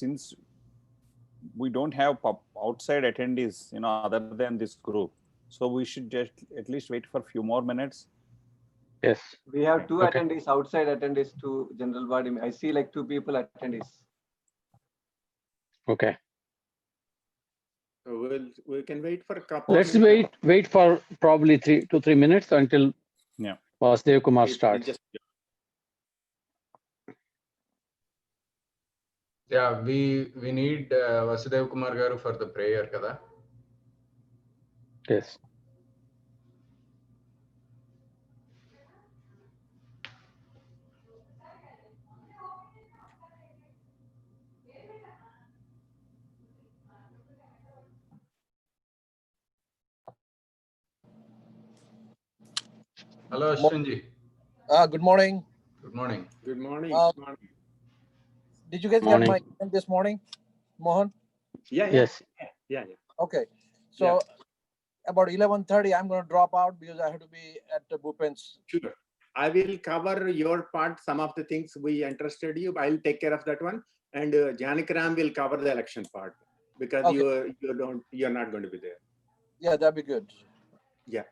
since we don't have outside attendees, other than this group, so we should just at least wait for a few more minutes. Yes. We have two attendees, outside attendees to general body. I see like 2 people attendees. Okay. So we can wait for a couple. Let's wait for probably 2 to 3 minutes until Vasudev Kumar starts. Yeah, we need Vasudev Kumar garu for the prayer, kada. Yes. Hello, Ashwinji. Good morning. Good morning. Good morning. Did you guys get my email this morning, Mohan? Yeah. Yes. Yeah. Okay. So about 11:30, I'm going to drop out because I have to be at the Bhupen's. Sure. I will cover your part, some of the things we interested you. I'll take care of that one. And Janikaram will cover the election part because you're not going to be there. Yeah, that'd be good. Yeah.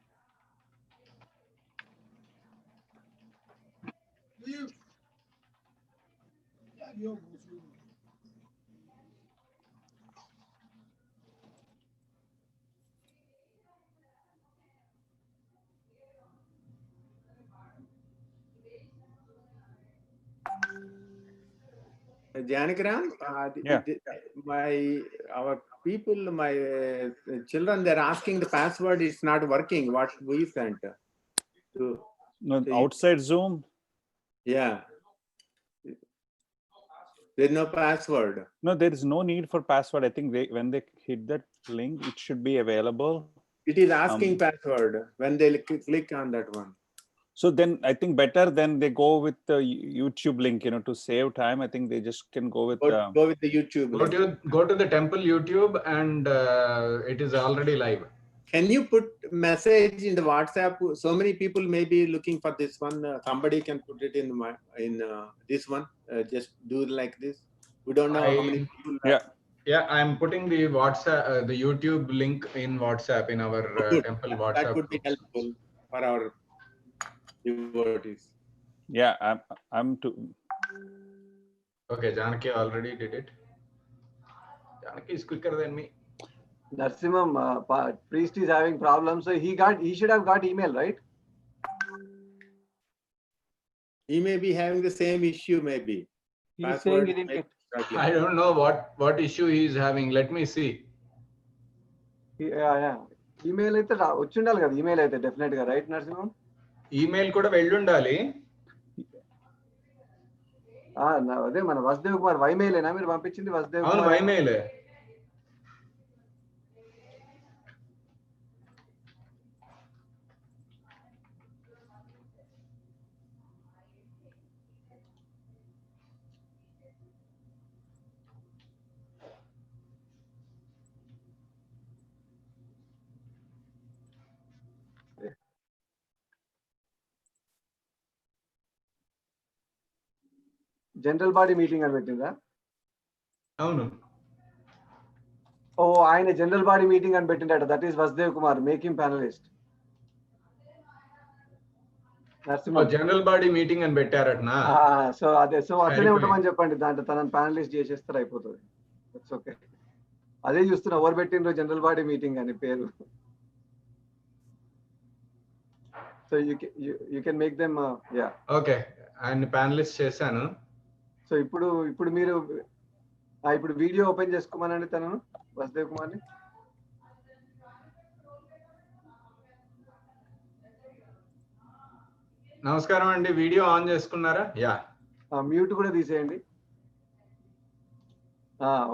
Janikaram, our people, my children, they're asking the password. It's not working. What we sent. No, outside Zoom. Yeah. There's no password. No, there is no need for password. I think when they hit that link, it should be available. It is asking password when they click on that one. So then I think better than they go with the YouTube link, to save time. I think they just can go with go with the YouTube link. Go to the temple YouTube and it is already live. Can you put message in the WhatsApp? So many people may be looking for this one. Somebody can put it in this one. Just do it like this. We don't know how many people. Yeah, I'm putting the WhatsApp, the YouTube link in WhatsApp in our temple WhatsApp. That would be helpful for our devotees. Yeah, I'm too. Okay, Janaki already did it. Janaki is quicker than me. Narsimham, priest is having problems, so he should have got email, right? He may be having the same issue, maybe. He's saying he didn't get. I don't know what issue he is having. Let me see. Yeah. Email అయితే వచ్చిండాలి కదా, email అయితే definite గా, right, Narsimham? Email కూడా వెళ్ళుండాలి. అదే మన వసుదేవ్ కుమార్ వైమెయిలేనా మీరు పంపించింది? వసుదేవ్ అవును, కుమార్ వైమెయిలే. జనరల్ బాడీ మీటింగ్ అని పెట్టిందా? అవును. ఆయన జనరల్ బాడీ మీటింగ్ అని పెట్టిండట. That is Vasudev Kumar, make him panelist. General body meeting అని పెట్టారటనా? సో అట్లనే ఉండమని చెప్పండి, దాంట్లో తనని ప్యానలిస్ట్ చేసేస్తారు, అయిపోతుంది. It's okay. అదే చూస్తున్నా, ఎవరు పెట్టిండ్రు జనరల్ బాడీ మీటింగ్ అని పేరు. So you can make them. Okay, ఆయన ప్యానలిస్ట్ చేశాను. సో ఇప్పుడు మీరు ఇప్పుడు వీడియో ఓపెన్ చేసుకోమనండి తను, వసుదేవ్ కుమార్ని. నమస్కారం అండి, వీడియో ఆన్ చేసుకున్నారా? మ్యూట్ కూడా తీసేయండి.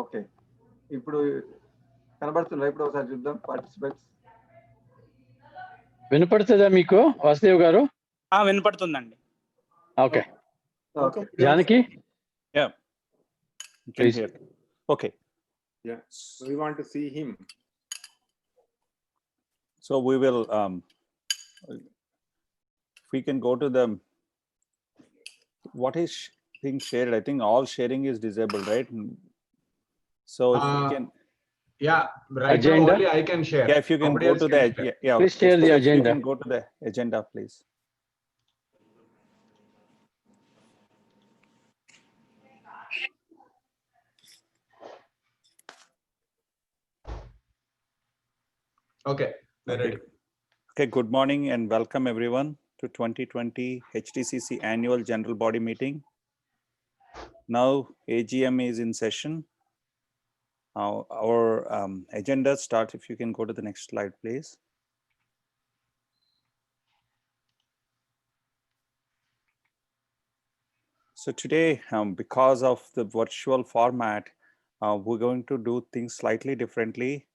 ఓకే, ఇప్పుడు కనబడుతుందా? ఇప్పుడు ఒకసారి చూద్దాం పార్టిసిపెంట్స్. వినపడుతుందా మీకు వాసుదేవ్ గారు? వినపడుతుందండి. Okay. Janaki? Please. Okay. Yeah, we want to see him. So we will, if we can go to the, what is being shared? I think all sharing is disabled, right? So if you can. Yeah, right Agenda? now only I can share. Yeah, if you can Nobody go else to can the, share. yeah, Please share the if you agenda. can go to the agenda, please. Okay, we're ready. Okay, good morning and welcome everyone to 2020 HTCC Annual General Body Meeting. Now AGM is in session. Our agenda starts, if you can go to the next slide, please. So today, because of the virtual format, we're going to do things slightly differently.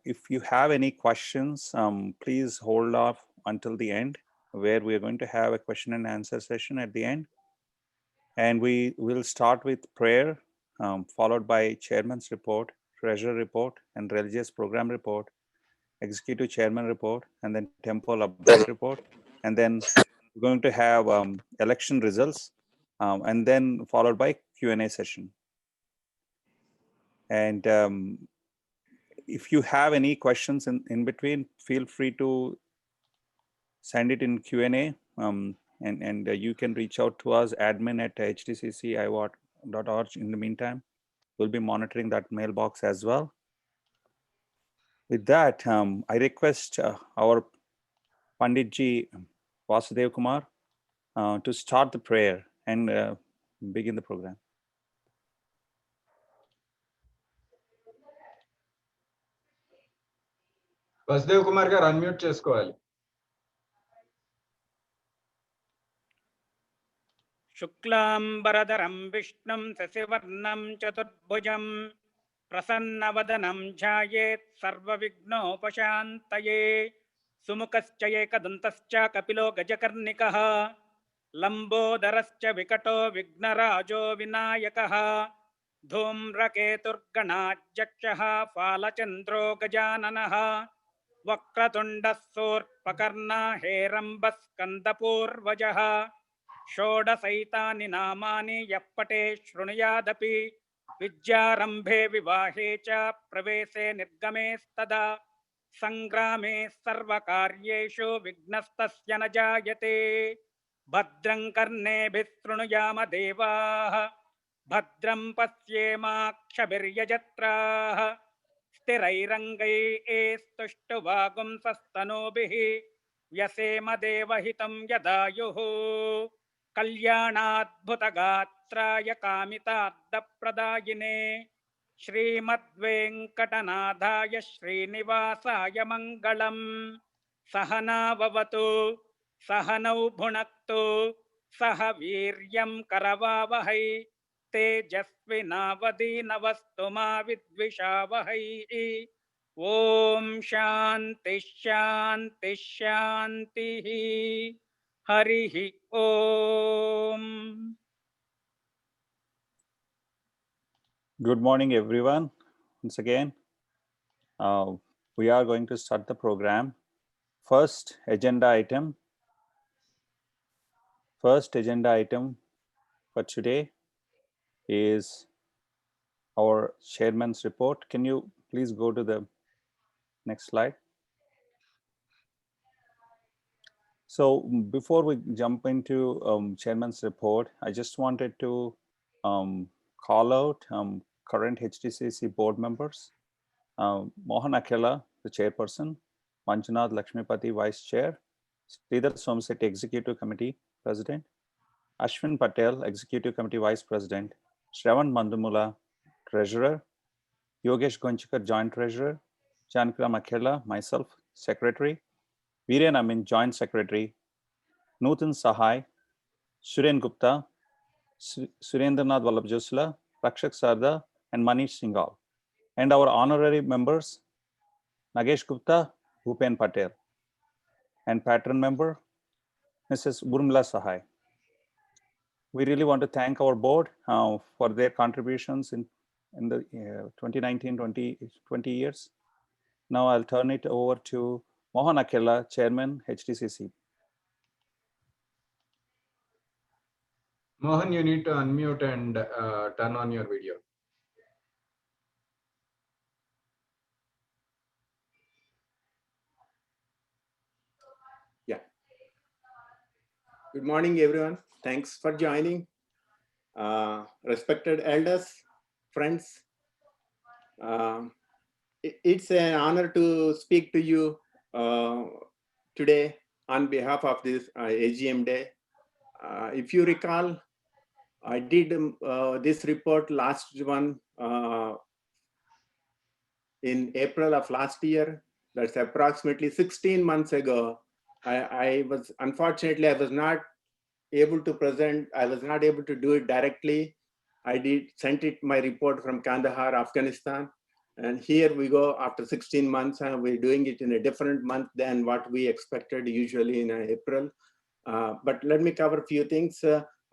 If you have any questions, please hold off until the end, where we are going to have a question and answer session at the end. And we will start with prayer, followed by chairman's report, treasurer report, and religious program report, executive chairman report, and then temple update report. And then we're going to have election results, and then followed by Q&A session. And if you have any questions in between, feel free to send it in Q&A, and you can reach out to us, admin@htcciwat.org. In the meantime, we'll be monitoring that mailbox as well. With that, I request our Panditji Vasudev Kumar to start the prayer and begin the program. Vasudev Kumar garu unmute చేసుకోవాలి. शुक्लांबरधरं विष्णुं शशिवर्णं चतुर्भुजं प्रसन्नवदनं ध्यायेत् सर्वविघ्नोपशान्तये सुमुखश्च एकदन्तश्च कपिलो गजकर्णिकः लम्बोदरश्च विकटो विघ्नराजो विनायकः धूम्रकेतुर्गणाध्यक्षः फालचन्द्रो गजाननः वक्रतुण्डः शूर्पकर्णः हेरम्बः स्कन्दपूर्वजः षोडशैतानि नामानि यः पठेत् शृणुयादपि विद्यारम्भे विवाहे च प्रवेशे निर्गमेस्तदा संग्रामे सर्वकार्येषु विघ्नस्तस्य न जायते भद्रं कर्णेभिः शृणुयाम देवाः भद्रं पश्येमाक्षभिर्यजत्राः स्थिरैरङ्गैस्तुष्टुवागुंसस्तनूभिः व्यसेम देवहितं यदायुः कल्याणाद्भुतगात्राय कामितार्थप्रदायिने श्रीमद्वेङ्कटनाथाय श्रीनिवासाय मङ्गलम् सहनाववतु सहनौ भुनक्तु सह वीर्यं करवावहै तेजस्विनावधीनवस्तु मा विद्विषावहै ॐ शान्ति शान्ति शान्तिः हरिः ॐ. Good morning, everyone. Once again, we are going to start the program. First agenda item for today is our chairman's report. Can you please go to the next slide? So before we jump into chairman's report, I just wanted to call out current HTCC board members. Mohan Akela, the chairperson, Manjunath Lakshmipati, vice chair, Sridhar Somsetti, executive committee president, Ashwin Patel, executive committee vice president, Shravan Mandumula, treasurer, Yogesh Gonchikar, joint treasurer, Jankiram Akela, myself, secretary, Viren Amin, joint secretary, Nutan Sahai, Suren Gupta, Surendranath Vallabh-Josla, Rakshak Sarda, and Manish Singhal. And our honorary members, Nagesh Gupta, Bhupen Patel, and patron member, Mrs. Urmila Sahai. We really want to thank our board for their contributions in the 2019-20 years. Now I'll turn it over to Mohan Akela, Chairman, HTCC. Mohan, you need to unmute and turn on your video. Good morning, everyone. Thanks for joining. Respected elders, friends, it's an honor to speak to you today on behalf of this AGM day. If you recall, I did this report last one in April of last year. That's approximately 16 months ago. Unfortunately, I was not able to present. I was not able to do it directly. I sent it my report from Kandahar, Afghanistan. And here we go after 16 months, and we're doing it in a different month than what we expected usually in April. But let me cover a few things.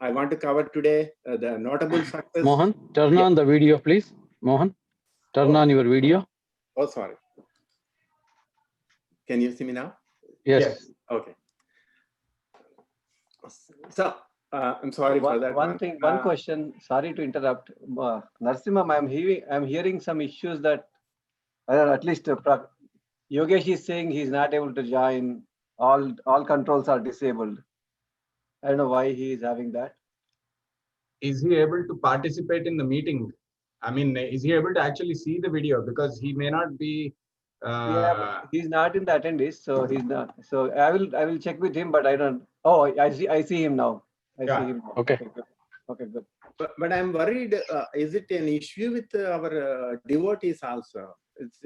I want to cover today the notable success. Mohan, turn on the video, please. Mohan, turn on your video. Oh, sorry. Can you see me now? Yes. Okay. So I'm sorry for that. One question. Sorry to interrupt. Narasimha, I'm hearing some issues that at least Yogesh is saying he's not able to join. All controls are disabled. I don't know why he is having that. Is he able to participate in the meeting? I mean, is he able to actually see the video? Because he may not be. Yeah, he's not in the attendees, so he's not. So I will check with him, but I don't. Oh, I see him now. I see him now. Okay. Good. Okay, good. But I'm worried. Is it an issue with our devotees also? It's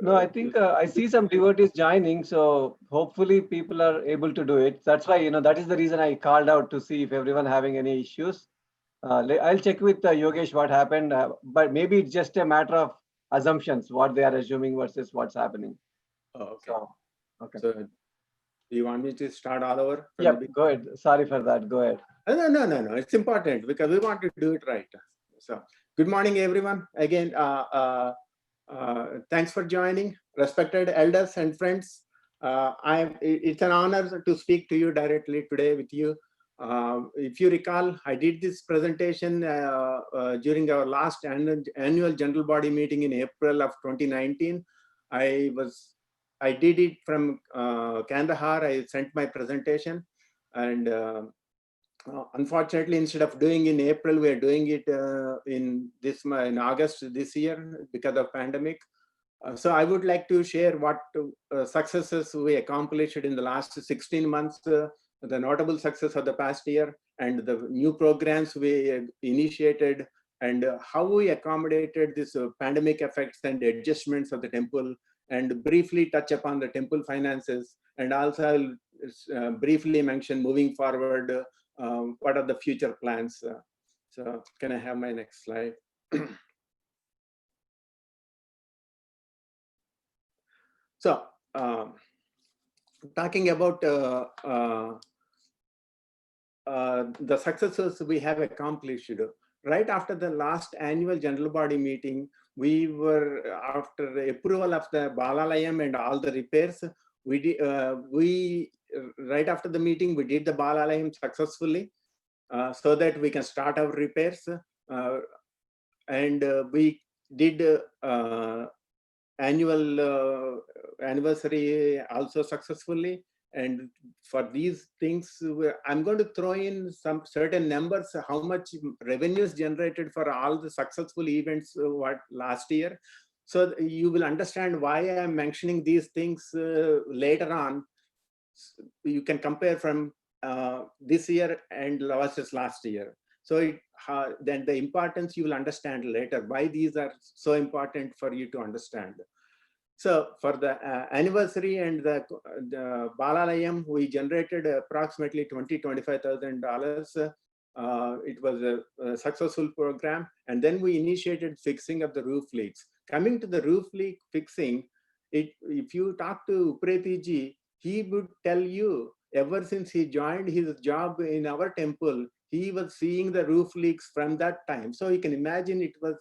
No, I think I see some devotees joining, so hopefully people are able to do it. That's why, that is the reason I called out to see if everyone having any issues. I'll check with Yogesh what happened, but maybe it's just a matter of assumptions, what they are assuming versus what's happening. okay. So, okay. So, do you want me to start all over? Yeah, go ahead. Sorry for that. Go ahead. No. It's important because we want to do it right. So, good morning, everyone. Again, thanks for joining, respected elders and friends. It's an honor to speak to you directly today with you. If you recall, I did this presentation during our last annual general body meeting in April of 2019. I did it from Kandahar. I sent my presentation, and unfortunately, instead of doing in April, we are doing it in August this year because of pandemic. So I would like to share what successes we accomplished in the last 16 months, the notable success of the past year, and the new programs we initiated, and how we accommodated this pandemic effects and adjustments of the temple, and briefly touch upon the temple finances, and also I'll briefly mention moving forward what are the future plans. So can I have my next slide? So talking about the successes we have accomplished, right after the last annual general body meeting, we were, after the approval of the Balalayam and all the repairs, right after the meeting, we did the Balalayam successfully so that we can start our repairs. And we did annual anniversary also successfully. And for these things, I'm going to throw in some certain numbers, how much revenues generated for all the successful events what last year. So you will understand why I'm mentioning these things later on. You can compare from this year and versus last year. So then the importance you will understand later, why these are so important for you to understand. So for the anniversary and the Balalayam, we generated approximately $25,000. It was a successful program. And then we initiated fixing of the roof leaks. Coming to the roof leak fixing, if you talk to Upretiji, he would tell you, ever since he joined his job in our temple, he was seeing the roof leaks from that time. So you can imagine it was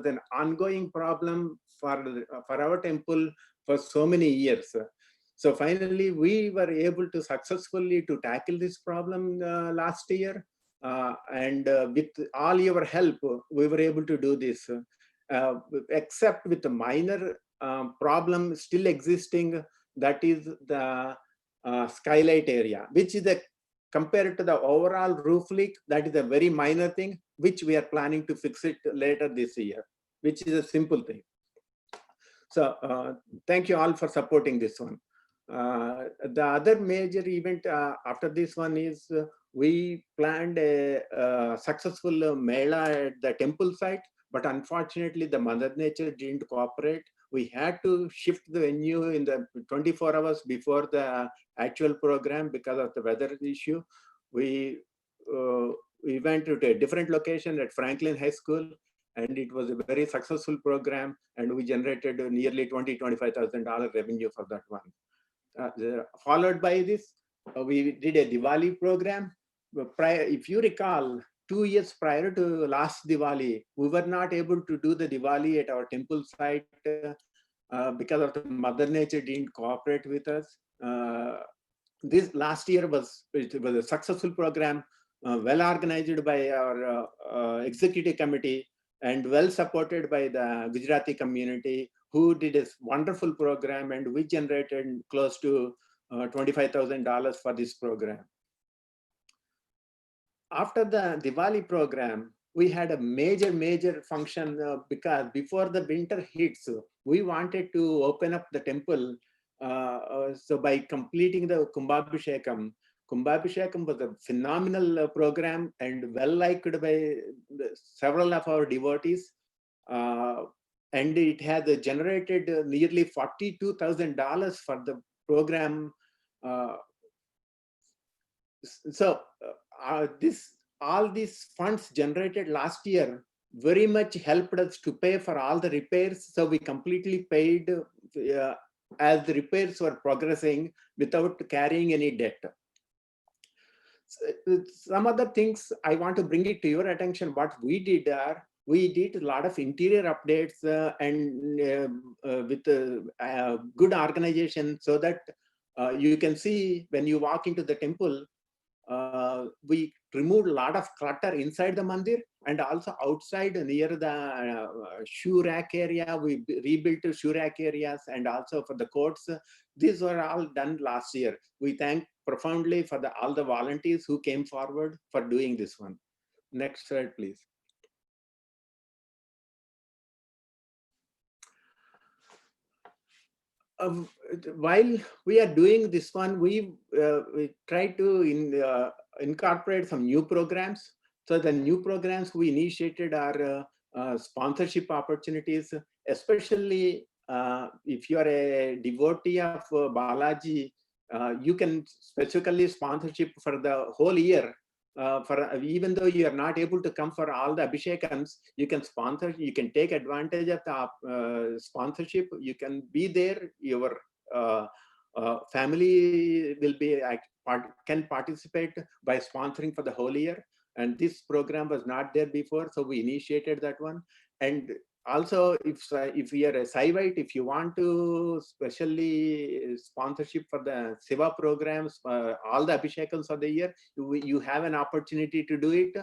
an ongoing problem for our temple for so many years. So finally, we were able to successfully to tackle this problem last year. And with all your help, we were able to do this, except with the minor problem still existing, that is the skylight area, which is compared to the overall roof leak, that is a very minor thing, which we are planning to fix it later this year, which is a simple thing. So thank you all for supporting this one. The other major event after this one is we planned a successful Mela at the temple site, but unfortunately the Mother Nature didn't cooperate. We had to shift the venue in the 24 hours before the actual program because of the weather issue. We went to a different location at Franklin High School, and it was a very successful program, and we generated nearly $25,000 revenue for that one. Followed by this, we did a Diwali program. If you recall, 2 years prior to last Diwali, we were not able to do the Diwali at our temple site because of the Mother Nature didn't cooperate with us. This last year was a successful program, well organized by our executive committee and well supported by the Gujarati community, who did a wonderful program, and we generated close to $25,000 for this program. After the Diwali program, we had a major function because before the winter hits, we wanted to open up the temple. So by completing the Kumbhabhishekam was a phenomenal program and well liked by several of our devotees. And it has generated nearly $42,000 for the program. All these funds generated last year very much helped us to pay for all the repairs. So we completely paid as the repairs were progressing without carrying any debt. Some other things I want to bring it to your attention. What we did we did a lot of interior updates and with good organization, so that you can see when you walk into the temple, we removed a lot of clutter inside the mandir and also outside near the shoe rack area. We rebuilt shoe rack areas and also for the courts. These were all done last year. We thank profoundly for all the volunteers who came forward for doing this one. Next slide, please. While we are doing this one, we try to incorporate some new programs. So the new programs we initiated are sponsorship opportunities, especially if you are a devotee of Balaji, you can specifically sponsorship for the whole year. Even though you are not able to come for all the Abhishekams, you can sponsor, you can take advantage of the sponsorship. You can be there, your family will be can participate by sponsoring for the whole year. And this program was not there before, so we initiated that one. And also, if you are a Saivite, if you want to specially sponsorship for the Siva programs, all the Abhishekams of the year, you have an opportunity to do it.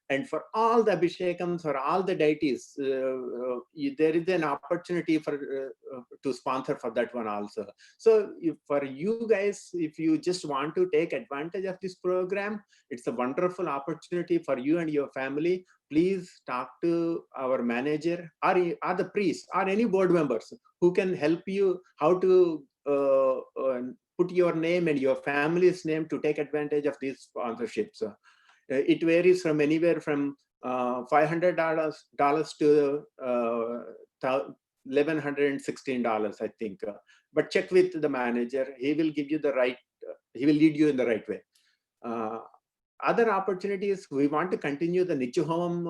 And for all the Abhishekams, for all the deities, there is an opportunity to sponsor for that one also. So for you guys, if you just want to take advantage of this program, it's a wonderful opportunity for you and your family. Please talk to our manager or the priest or any board members who can help you how to put your name and your family's name to take advantage of these sponsorships. It varies from anywhere from $500 to $1,116, I think. But check with the manager; he will give you the right. He will lead you in the right way. Other opportunities, we want to continue the Nichu Home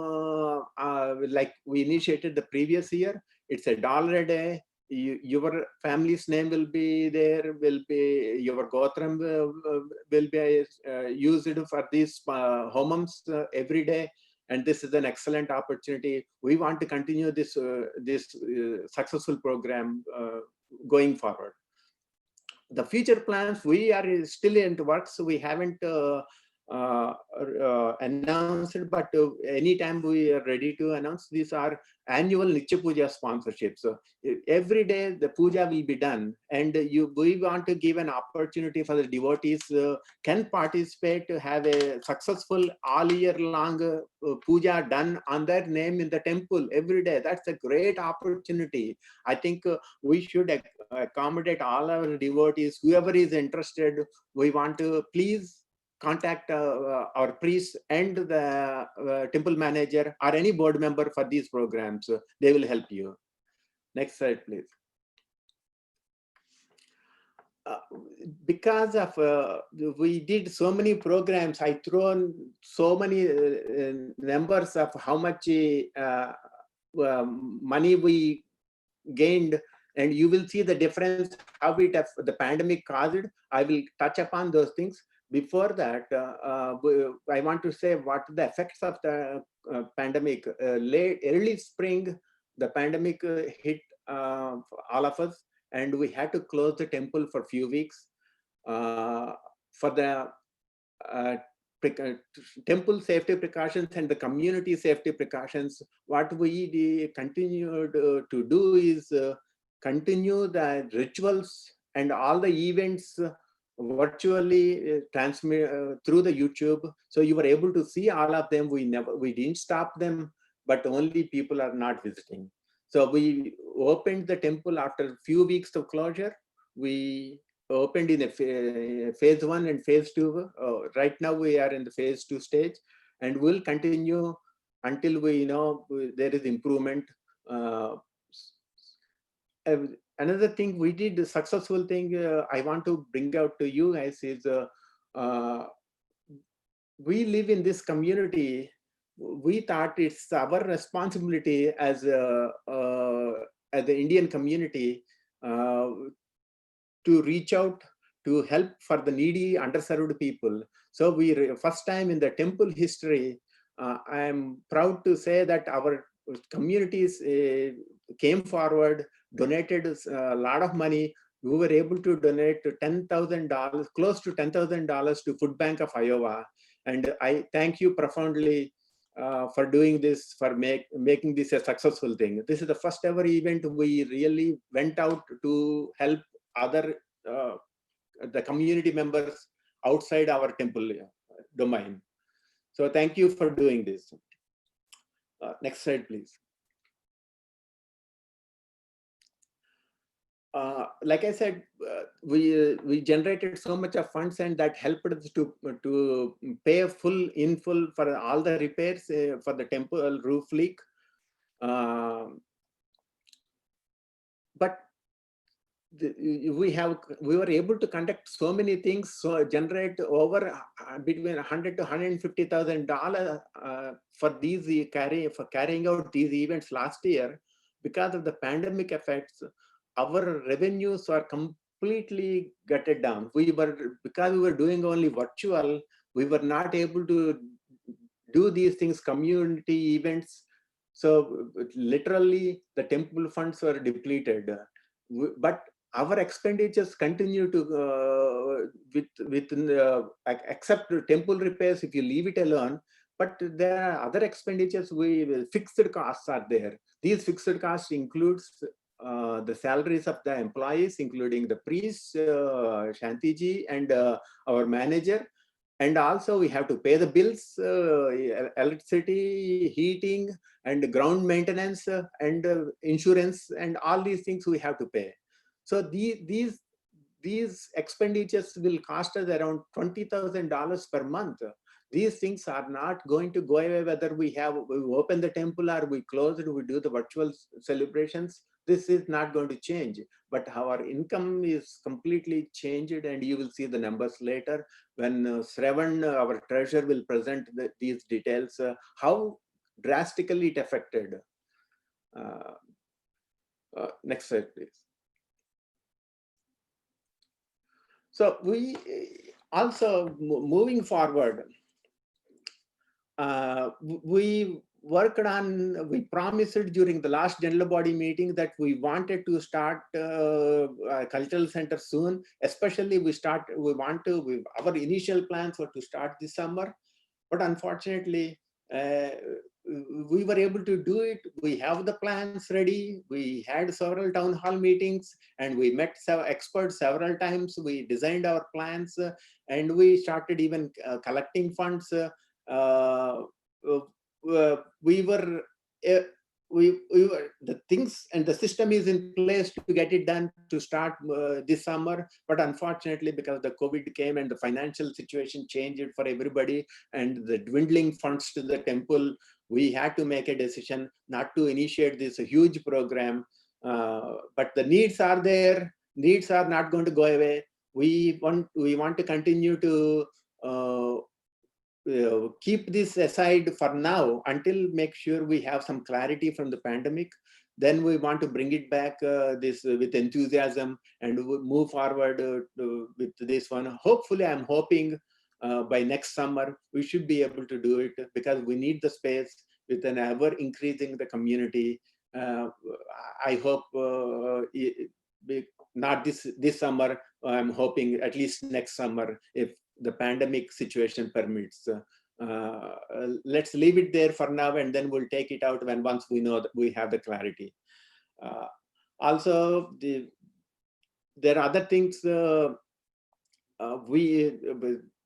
like we initiated the previous year. It's $1 a day. Your family's name will be there, your Gotram will be used for these homums every day. And this is an excellent opportunity. We want to continue this successful program going forward. The future plans, we are still in the works. We haven't announced, but anytime we are ready to announce, these are annual Nitya Puja sponsorships. So every day the puja will be done, and we want to give an opportunity for the devotees can participate to have a successful all year long puja done on their name in the temple every day. That's a great opportunity. I think we should accommodate all our devotees, whoever is interested. We want to please contact our priest and the temple manager or any board member for these programs. They will help you. Next slide, please. Because of we did so many programs, I thrown so many numbers of how much money we gained, and you will see the difference how the pandemic caused. I will touch upon those things. Before that, I want to say what the effects of the pandemic. Early spring, the pandemic hit all of us, and we had to close the temple for a few weeks for the temple safety precautions and the community safety precautions. What we continued to do is continue the rituals and all the events virtually transmit through the YouTube. So you were able to see all of them. We didn't stop them, but only people are not visiting. So we opened the temple after a few weeks of closure. We opened in a phase 1 and phase 2. Right now we are in the phase 2 stage, and we'll continue until we know there is improvement. Another thing we did, a successful thing I want to bring out to you guys is we live in this community. We thought it's our responsibility as the Indian community to reach out to help for the needy, underserved people. So we first time in the temple history, I am proud to say that our communities came forward, donated a lot of money. We were able to donate $10,000, close to $10,000 to Food Bank of Iowa. And I thank you profoundly for doing this, for making this a successful thing. This is the first ever event we really went out to help other the community members outside our temple domain. So thank you for doing this. Next slide, please. Like I said, we generated so much of funds, and that helped us to pay in full for all the repairs for the temple roof leak. But we were able to conduct so many things, so generate over between $100,000 to $150,000 for carrying out these events last year. Because of the pandemic effects, our revenues are completely gutted down. Because we were doing only virtual, we were not able to do these things, community events. So literally the temple funds were depleted. But our expenditures continue to except temple repairs, if you leave it alone. But there are other expenditures, fixed costs are there. These fixed costs includes the salaries of the employees, including the priest, Shantiji, and our manager. And also we have to pay the bills, electricity, heating, and ground maintenance, and insurance, and all these things we have to pay. So these expenditures will cost us around $20,000 per month. These things are not going to go away whether we open the temple or we close it, we do the virtual celebrations. This is not going to change, but our income is completely changed, and you will see the numbers later when Shravan, our treasurer, will present these details, how drastically it affected. Next slide, please. So we also, moving forward, we worked on, we promised during the last general body meeting that we wanted to start a cultural center soon. Especially our initial plans were to start this summer, but unfortunately, we were able to do it. We have the plans ready. We had several town hall meetings and we met experts several times. We designed our plans and we started even collecting funds. We were the things and the system is in place to get it done to start this summer, but unfortunately because the COVID came and the financial situation changed for everybody and the dwindling funds to the temple, we had to make a decision not to initiate this huge program. But the needs are there. Needs are not going to go away. We want to continue to keep this aside for now until make sure we have some clarity from the pandemic. Then we want to bring it back this with enthusiasm and move forward with this one. Hopefully, I'm hoping by next summer we should be able to do it because we need the space with an ever increasing the community. I hope not this summer. I'm hoping at least next summer if the pandemic situation permits. Let's leave it there for now, and then we'll take it out once we know that we have the clarity. Also, there are other things. The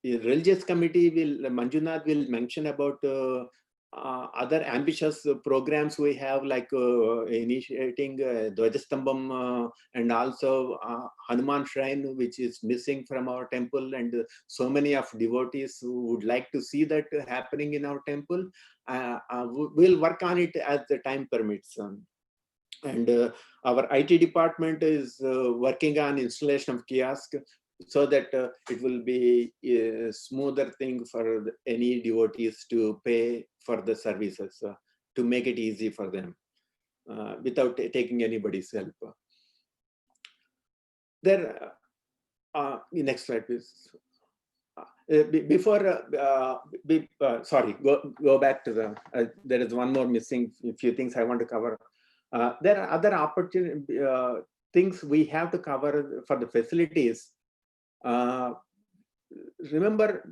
religious committee Manjunath will mention about other ambitious programs we have, like initiating Dvajastambham and also Hanuman Shrine, which is missing from our temple, and so many of devotees who would like to see that happening in our temple. We'll work on it as the time permits. And our IT department is working on installation of kiosk, so that it will be a smoother thing for any devotees to pay for the services, to make it easy for them without taking anybody's help. There, next slide, please. Sorry, go back to the, there is one more missing, a few things I want to cover. There are other opportunity things we have to cover for the facilities. Remember,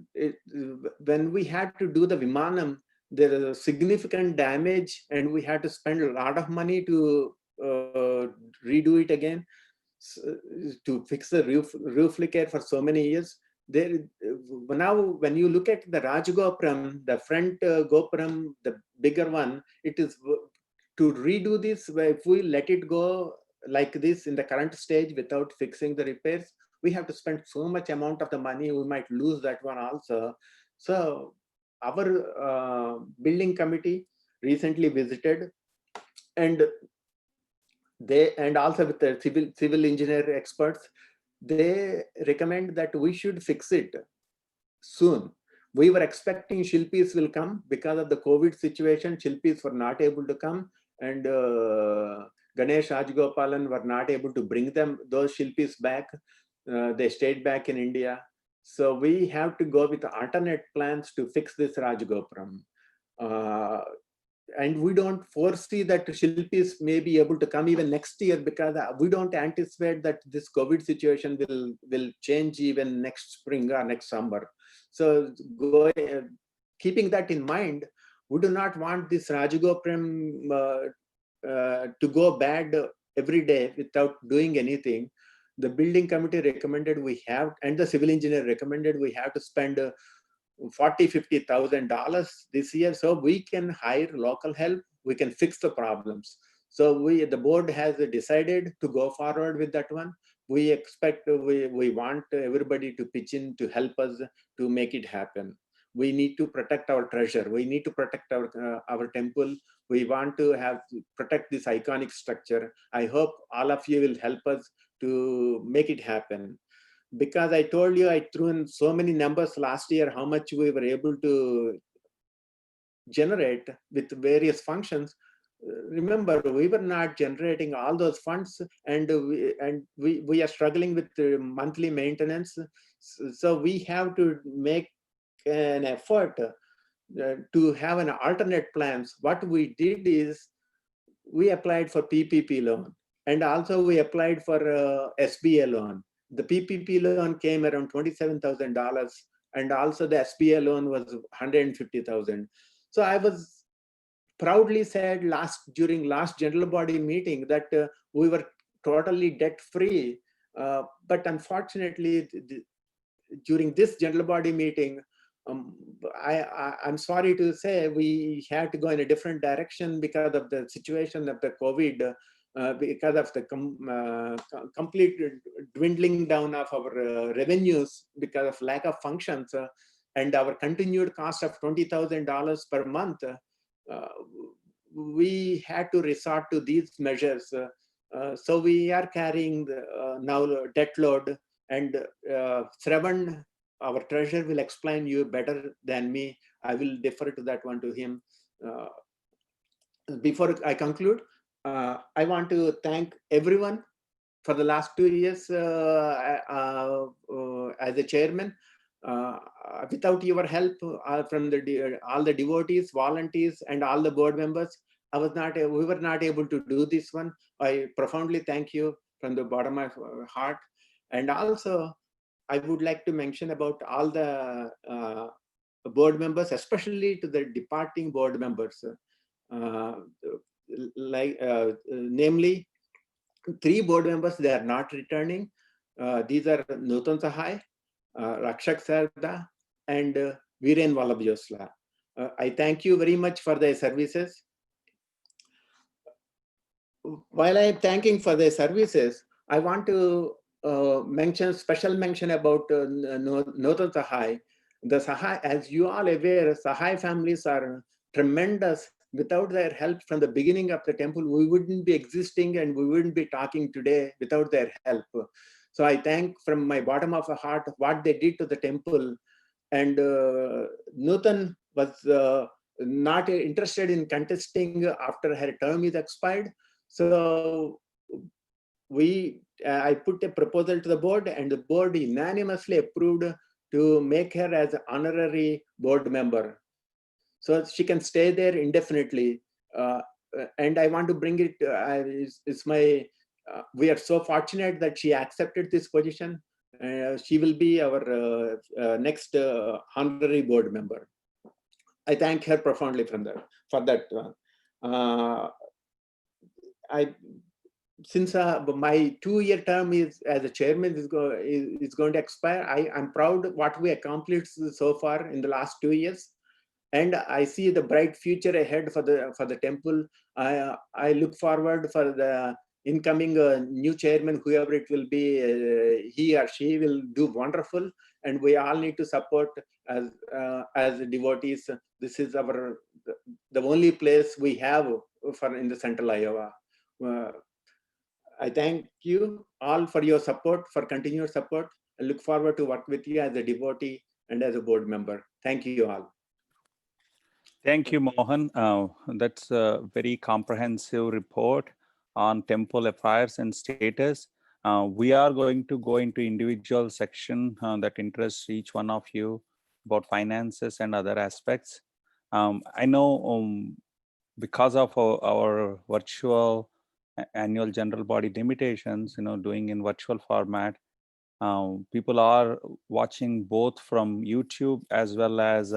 when we had to do the Vimanam, there is significant damage and we had to spend a lot of money to redo it again, to fix the roof leak for so many years. Now, when you look at the Rajgopuram, the front Gopuram, the bigger one, it is to redo this. If we let it go like this in the current stage without fixing the repairs, we have to spend so much amount of the money, we might lose that one also. So our building committee recently visited, and also with the civil engineer experts, they recommend that we should fix it soon. We were expecting Shilpis will come. Because of the COVID situation, Shilpis were not able to come, and Ganesh Rajgopalan were not able to bring them those Shilpis back. They stayed back in India. So we have to go with alternate plans to fix this Rajgopuram. And we don't foresee that Shilpis may be able to come even next year, because we don't anticipate that this COVID situation will change even next spring or next summer. So keeping that in mind, we do not want this Rajgopuram to go bad every day without doing anything. The building committee recommended and the civil engineer recommended we have to spend $40,000-$50,000 this year, so we can hire local help. We can fix the problems. So the board has decided to go forward with that one. We expect, we want everybody to pitch in to help us to make it happen. We need to protect our treasure. We need to protect our temple. We want to protect this iconic structure. I hope all of you will help us to make it happen. Because I told you, I threw in so many numbers last year, how much we were able to generate with various functions. Remember, we were not generating all those funds, and we are struggling with the monthly maintenance. So we have to make an effort to have an alternate plans, what we did is we applied for PPP loan, and also we applied for SBA loan. The PPP loan came around $27,000, and also the SBA loan was $150,000. So I was proudly said during last general body meeting that we were totally debt free, but unfortunately during this general body meeting, I'm sorry to say we had to go in a different direction because of the situation of the COVID, because of the complete dwindling down of our revenues because of lack of functions, and our continued cost of $20,000 per month. We had to resort to these measures. So we are carrying now debt load, and Shravan, our treasurer, will explain you better than me. I will defer to that one to him. Before I conclude, I want to thank everyone for the last 2 years as a chairman. Without your help from all the devotees, volunteers, and all the board members, we were not able to do this one. I profoundly thank you from the bottom of my heart. And also, I would like to mention about all the board members, especially to the departing board members, namely 3 board members, they are not returning. These are Nutan Sahai, Rakshak Sarda, and Viren Vallabh. I thank you very much for their services. While I am thanking for their services, I want to special mention about Nutan Sahai. The Sahai, as you all aware, Sahai families are tremendous. Without their help from the beginning of the temple, we wouldn't be existing and we wouldn't be talking today without their help. So I thank from my bottom of the heart what they did to the temple. And Nutan was not interested in contesting after her term is expired. So I put a proposal to the board, and the board unanimously approved to make her as an honorary board member. So she can stay there indefinitely. And I want to bring it, we are so fortunate that she accepted this position. She will be our next honorary board member. I thank her profoundly for that. Since my 2-year term as a chairman is going to expire, I'm proud of what we accomplished so far in the last 2 years. And I see the bright future ahead for the temple. I look forward for the incoming new chairman, whoever it will be. He or she will do wonderful, and we all need to support as devotees. This is the only place we have in the central Iowa. I thank you all for your support, for continued support. I look forward to work with you as a devotee and as a board member. Thank you all. Thank you, Mohan. That's a very comprehensive report on temple affairs and status. We are going to go into individual section that interests each one of you about finances and other aspects. I know because of our virtual annual general body limitations, doing in virtual format, people are watching both from YouTube as well as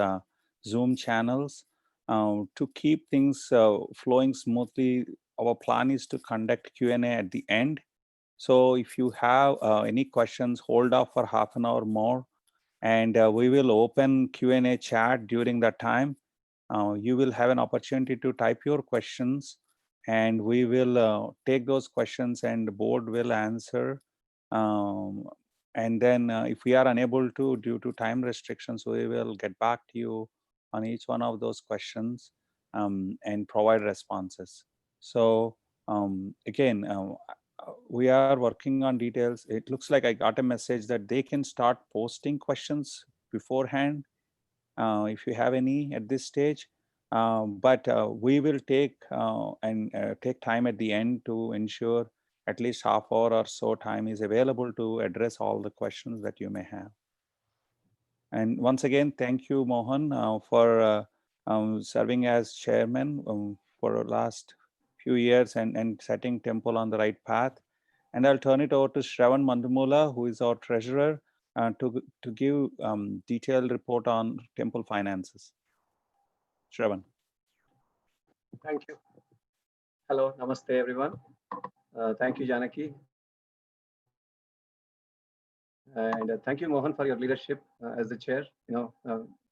Zoom channels. To keep things flowing smoothly, our plan is to conduct Q&A at the end. So if you have any questions, hold off for half an hour more, and we will open Q&A chat during that time. You will have an opportunity to type your questions, and we will take those questions and the board will answer. And then if we are unable to, due to time restrictions, we will get back to you on each one of those questions and provide responses. So again, we are working on details. It looks like I got a message that they can start posting questions beforehand if you have any at this stage. But we will take time at the end to ensure at least half hour or so time is available to address all the questions that you may have. And once again, thank you, Mohan, for serving as chairman for the last few years and setting temple on the right path. And I'll turn it over to Shravan Mandamula, who is our treasurer, to give detailed report on temple finances. Shravan. Thank you. Hello, namaste everyone. Thank you, Janaki. And thank you, Mohan, for your leadership as the chair.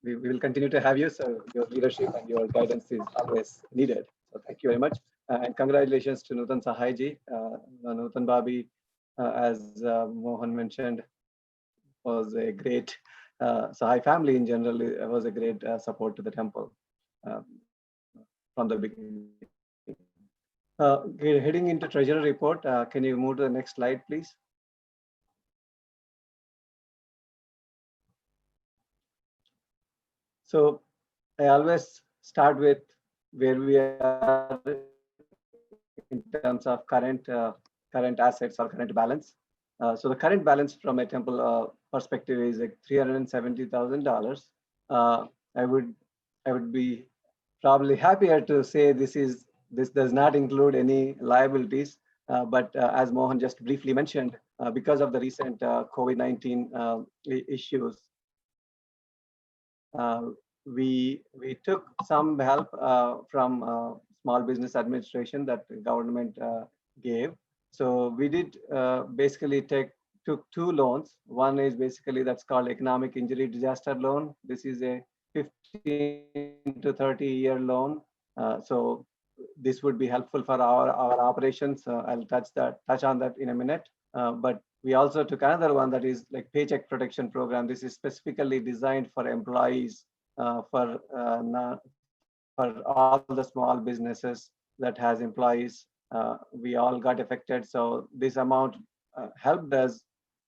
We will continue to have you, so your leadership and your guidance is always needed. So thank you very much. And congratulations to Nutan Sahayji. Nutan Babi, as Mohan mentioned, was a great, Sahai family in general was a great support to the temple from the beginning. Heading into treasury report, can you move to the next slide, please? So I always start with where we are in terms of current assets or current balance. So the current balance from a temple perspective is like $370,000. I would be probably happier to say this does not include any liabilities, but as Mohan just briefly mentioned, because of the recent COVID-19 issues, we took some help from Small Business Administration that the government gave. So we did basically took two loans. One is basically that's called Economic Injury Disaster Loan. This is a 15 to 30-year loan. So this would be helpful for our operations. I'll touch on that in a minute. But we also took another one that is like Paycheck Protection Program. This is specifically designed for employees, for all the small businesses that has employees. We all got affected. So this amount helped us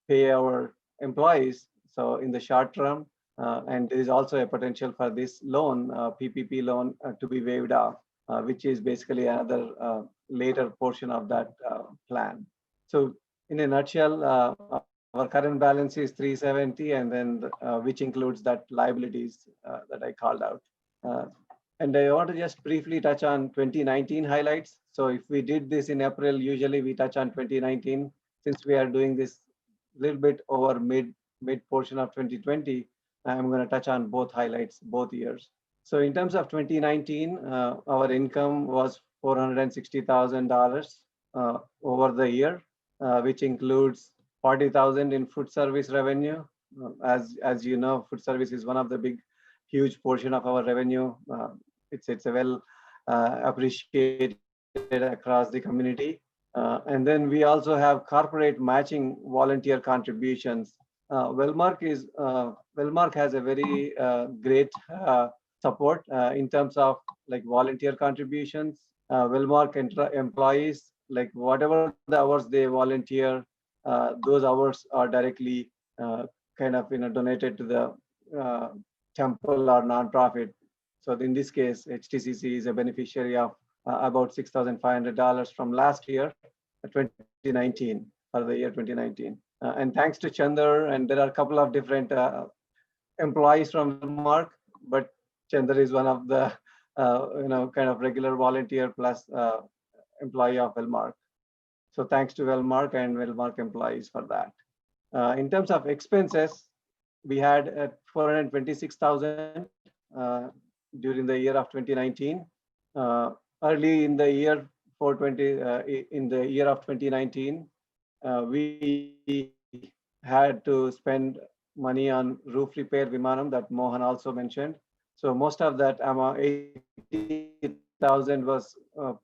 pay our employees. So in the short term, and there is also a potential for this loan, PPP loan, to be waived off, which is basically another later portion of that plan. So in a nutshell, our current balance is 370, and then which includes that liabilities that I called out. And I want to just briefly touch on 2019 highlights. So if we did this in April, usually we touch on 2019. Since we are doing this a little bit over mid portion of 2020, I'm going to touch on both highlights, both years. So in terms of 2019, our income was $460,000 over the year, which includes $40,000 in food service revenue. As you know, food service is one of the huge portion of our revenue. It's a well appreciated across the community. And then we also have corporate matching volunteer contributions. Wellmark has a very great support in terms of like volunteer contributions. Wellmark employees, like whatever the hours they volunteer, those hours are directly kind of donated to the temple or nonprofit. So in this case, HTCC is a beneficiary of about $6,500 from last year, 2019, for the year 2019. And thanks to Chandar, and there are a couple of different employees from Wellmark, but Chandar is one of the kind of regular volunteer plus employee of Wellmark. So thanks to Wellmark and Wellmark employees for that. In terms of expenses, we had 426,000 during the year of 2019. Early in the year in the year of 2019, we had to spend money on roof repair Vimanam that Mohan also mentioned. So most of that amount, 80,000, was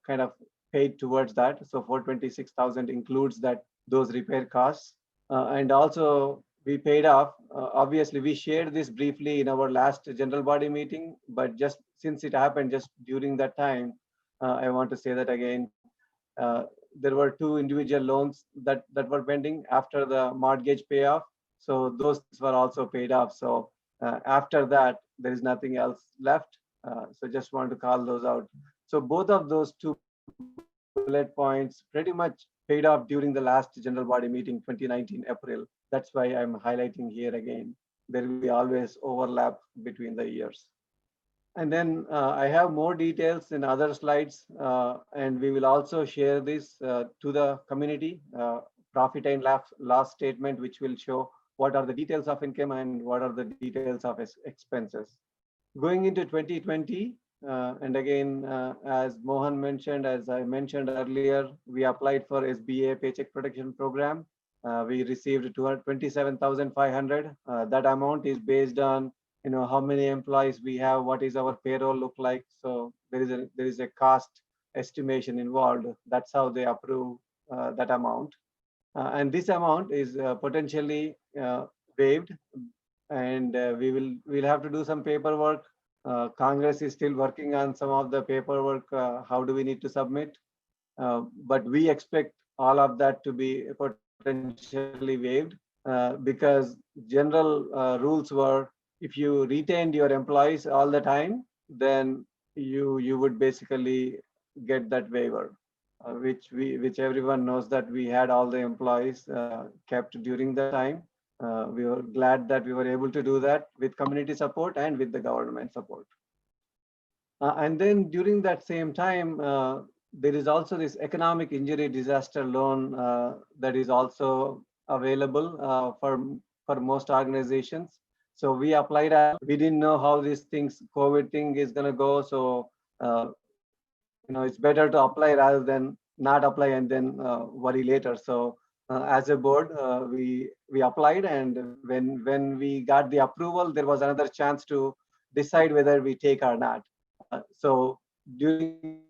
kind of paid towards that. So 426,000 includes those repair costs. And also we paid off. Obviously, we shared this briefly in our last general body meeting, but just since it happened just during that time, I want to say that again. There were two individual loans that were pending after the mortgage payoff. So those were also paid off. So after that, there is nothing else left. So just want to call those out. So both of those two bullet points pretty much paid off during the last general body meeting, 2019 April. That's why I'm highlighting here again. There will be always overlap between the years. And then I have more details in other slides, and we will also share this to the community, profit and loss statement, which will show what are the details of income and what are the details of expenses. Going into 2020, and again, as Mohan mentioned, as I mentioned earlier, we applied for SBA Paycheck Protection Program. We received 227,500. That amount is based on how many employees we have, what is our payroll look like. So there is a cost estimation involved. That's how they approve that amount. And this amount is potentially waived, and we'll have to do some paperwork. Congress is still working on some of the paperwork. How do we need to submit? But we expect all of that to be potentially waived because general rules were, if you retained your employees all the time, then you would basically get that waiver, which everyone knows that we had all the employees kept during the time. We were glad that we were able to do that with community support and with the government support. And then during that same time, there is also this economic injury disaster loan that is also available for most organizations. So we applied. We didn't know how these things, COVID thing is going to go. So it's better to apply rather than not apply and then worry later. So as a board, we applied, and when we got the approval, there was another chance to decide whether we take or not. So during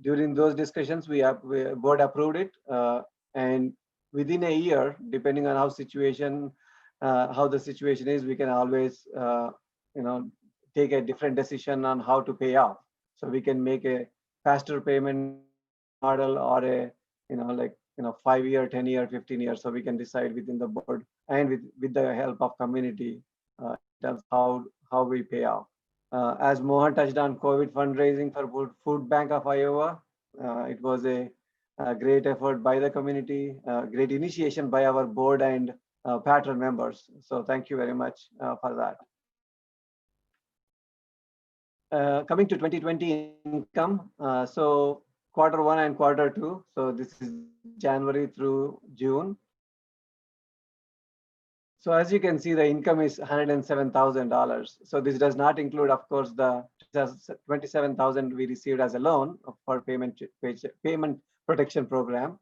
those discussions, board approved it, and within a year, depending on how the situation is, we can always take a different decision on how to pay off. So we can make a faster payment model or a 5-year, 10-year, 15 years. So we can decide within the board and with the help of community in terms of how we pay off. As Mohan touched on, COVID fundraising for Food Bank of Iowa, it was a great effort by the community, great initiation by our board and patron members. So thank you very much for that. Coming to 2020 income, so Q1 and Q2, so this is January through June. So as you can see, the income is $107,000. So this does not include, of course, the $27,000 we received as a loan for payment protection program.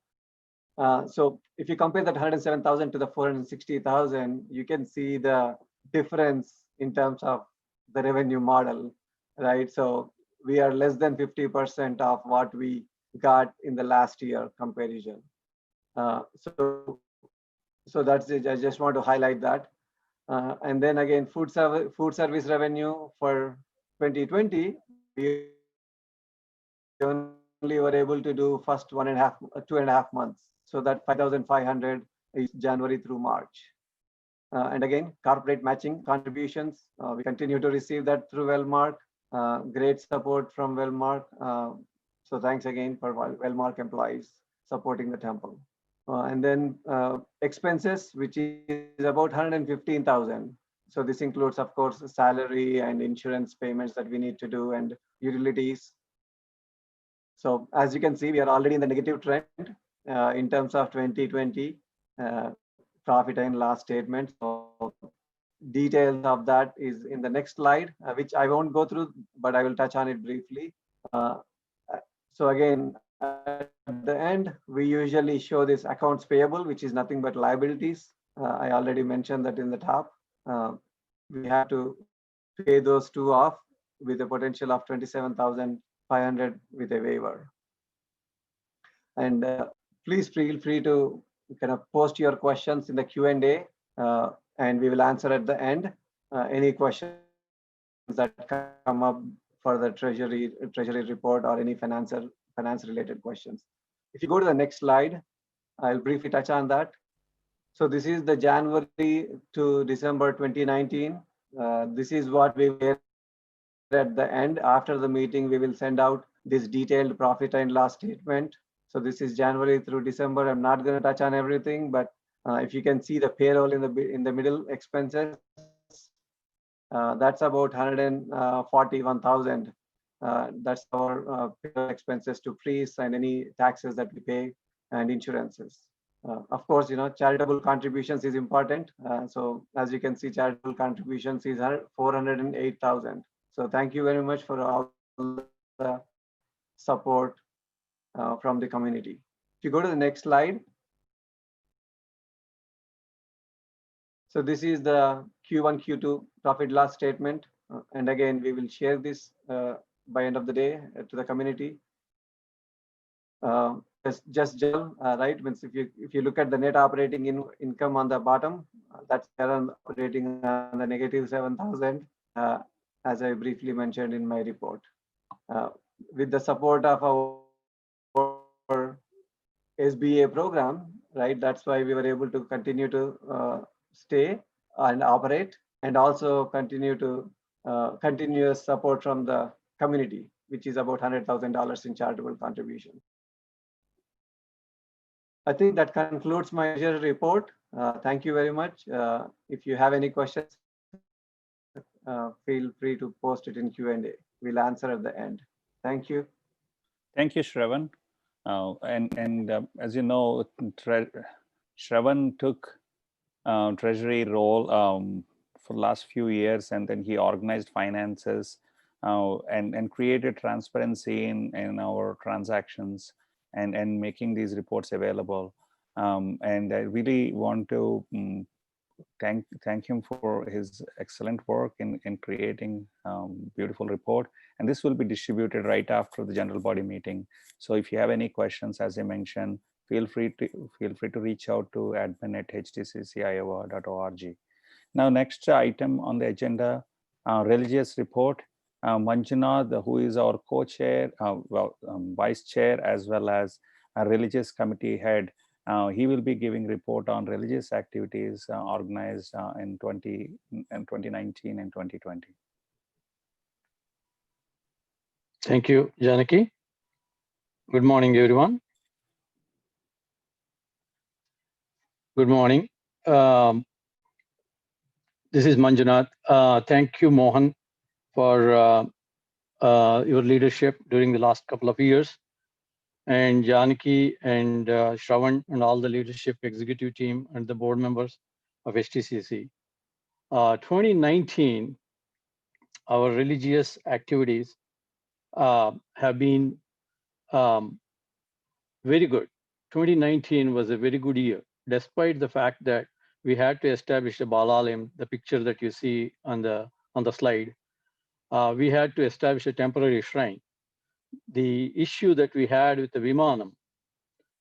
So if you compare that $107,000 to the $460,000, you can see the difference in terms of the revenue model, right? So we are less than 50% of what we got in the last year comparison. So that's it. I just want to highlight that. And then again, food service revenue for 2020, we only were able to do first 2.5 months. So that 5,500 is January through March. And again, corporate matching contributions, we continue to receive that through Wellmark. Great support from Wellmark. So thanks again for Wellmark employees supporting the temple. And then expenses, which is about $115,000. So this includes, of course, salary and insurance payments that we need to do and utilities. So as you can see, we are already in the negative trend in terms of 2020 profit and loss statement. So details of that is in the next slide, which I won't go through, but I will touch on it briefly. So again, at the end, we usually show this accounts payable, which is nothing but liabilities. I already mentioned that in the top. We have to pay those two off with a potential of $27,500 with a waiver. And please feel free to kind of post your questions in the Q&A, and we will answer at the end any questions that come up for the treasury report or any finance related questions. If you go to the next slide, I'll briefly touch on that. So this is the January to December 2019. This is what we will at the end. After the meeting, we will send out this detailed profit and loss statement. So this is January through December. I'm not going to touch on everything, but if you can see the payroll in the middle expenses, That's about 141,000. That's our payroll expenses to freeze and any taxes that we pay and insurances. Of course, charitable contributions is important. So as you can see, charitable contributions is 408,000. So thank you very much for all the support from the community. If you go to the next slide. So this is the Q1, Q2 profit loss statement. And again, we will share this by end of the day to the community. Just general, right? Means if you look at the net operating income on the bottom, that's operating on the negative 7,000, as I briefly mentioned in my report. With the support of our SBA program, right? That's why we were able to continue to stay and operate, and also continue to continuous support from the community, which is about $100,000 in charitable contribution. I think that concludes my measure report. Thank you very much. If you have any questions, feel free to post it in Q&A. We'll answer at the end. Thank you. Thank you, Shravan. As you know, Shravan took treasury role for the last few years, and then he organized finances and created transparency in our transactions and making these reports available. And I really want to thank him for his excellent work in creating beautiful report. And this will be distributed right after the general body meeting. So if you have any questions, as I mentioned, feel free to reach out to admin@htcciowa.org. Now, next item on the agenda, religious report. Manjunath, who is our co-chair, vice chair, as well as a religious committee head, he will be giving report on religious activities organized in 2019 and 2020. Thank you, Janaki. Good morning, everyone. Good morning. This is Manjunath. Thank you, Mohan, for your leadership during the last couple of years, and Janaki and Shravan and all the leadership executive team and the board members of HTCC. 2019, our religious activities have been very good. 2019 was a very good year, despite the fact that we had to establish a Balalayam, the picture that you see on the slide. We had to establish a temporary shrine. The issue that we had with the Vimanam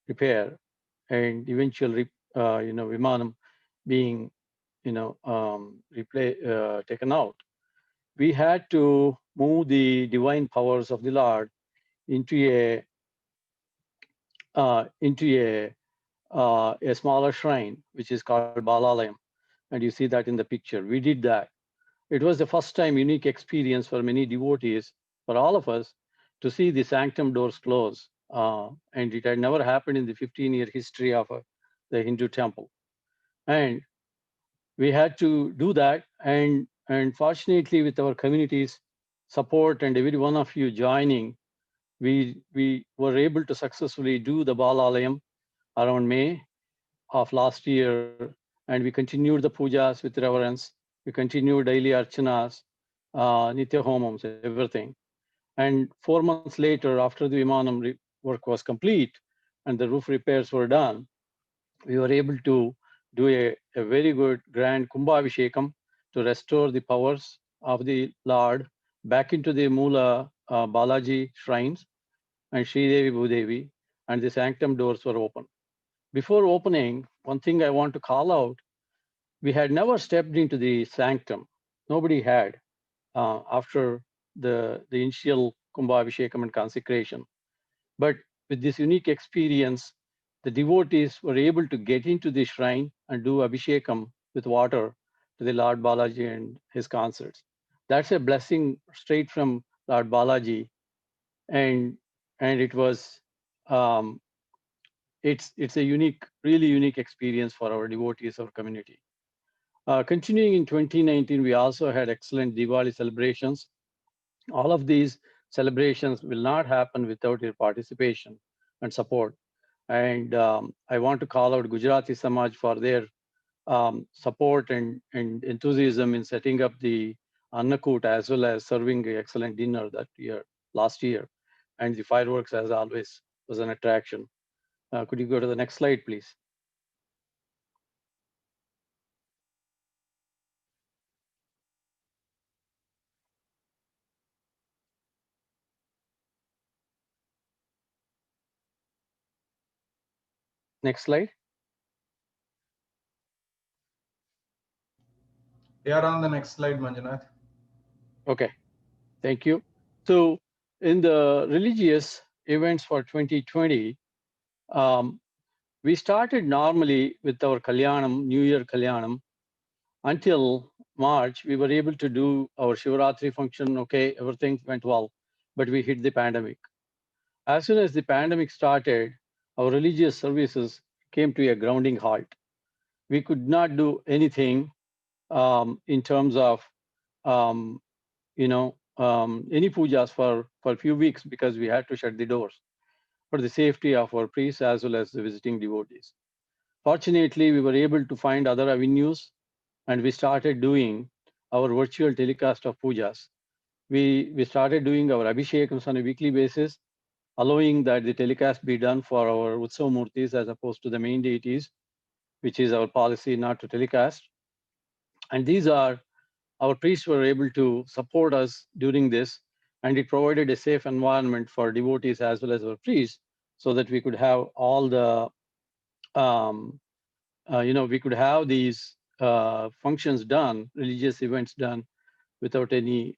repair and eventual, Vimanam being, taken out, we had to move the divine powers of the Lord into a smaller shrine, which is called Balalayam, and you see that in the picture. We did that. It was the first time unique experience for many devotees, for all of us, to see the sanctum doors close, and it had never happened in the 15-year history of the Hindu temple. And we had to do that, and fortunately, with our community's support and every one of you joining, we were able to successfully do the Balalayam around May of last year, and we continued the pujas with reverence. We continued daily archanas, nitya homams, everything. And 4 months later, after the Vimanam work was complete and the roof repairs were done, we were able to do a very good grand Kumbhabhishekam to restore the powers of the Lord back into the Mula Balaji shrines and Sri Devi Bhudevi, and the sanctum doors were open. Before opening, one thing I want to call out, we had never stepped into the sanctum. Nobody had after the initial Kumbhabhishekam and consecration. But with this unique experience, the devotees were able to get into the shrine and do Abhishekam with water to the Lord Balaji and his consorts. That's a blessing straight from Lord Balaji. And it was, it's a unique, really unique experience for our devotees, our community. Continuing in 2019, we also had excellent Diwali celebrations. All of these celebrations will not happen without your participation and support. And I want to call out Gujarati Samaj for their support and enthusiasm in setting up the Annakut as well as serving an excellent dinner last year. And the fireworks, as always, was an attraction. Could you go to the next slide, please? Next slide. They are on the next slide, Manjunath. Okay, thank you. So in the religious events for 2020, we started normally with our Kalyanam, New Year Kalyanam. Until March, we were able to do our Shivaratri function. Okay, everything went well, but we hit the pandemic. As soon as the pandemic started, our religious services came to a grounding halt. We could not do anything in terms of any pujas for a few weeks because we had to shut the doors for the safety of our priests as well as the visiting devotees. Fortunately, we were able to find other avenues and we started doing our virtual telecast of pujas. We started doing our abhishekams on a weekly basis, allowing that the telecast be done for our Utsav Murtis as opposed to the main deities, which is our policy not to telecast. And our priests were able to support us during this, and it provided a safe environment for devotees as well as our priests so that we could have all the, we could have these functions done, religious events done without any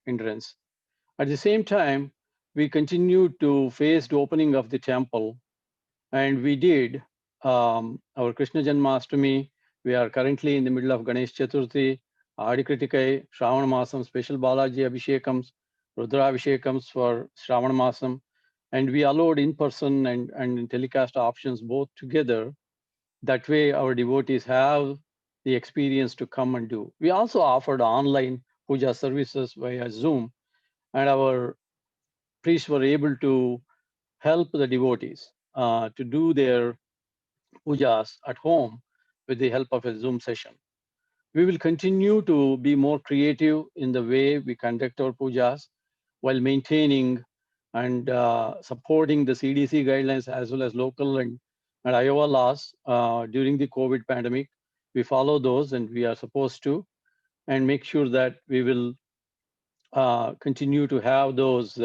hindrance. At the same time, we continued to face the opening of the temple, and we did our Krishna Janmashtami. We are currently in the middle of Ganesh Chaturthi, Adi Kritikai, Shravana Masam, special Balaji Abhishekams, Rudra Abhishekams for Shravana Masam, and we allowed in-person and telecast options both together. That way our devotees have the experience to come and do. We also offered online puja services via Zoom, and our priests were able to help the devotees to do their pujas at home with the help of a Zoom session. We will continue to be more creative in the way we conduct our pujas while maintaining and supporting the CDC guidelines as well as local and Iowa laws during the COVID pandemic. We follow those and we are supposed to, and make sure that we will continue to have those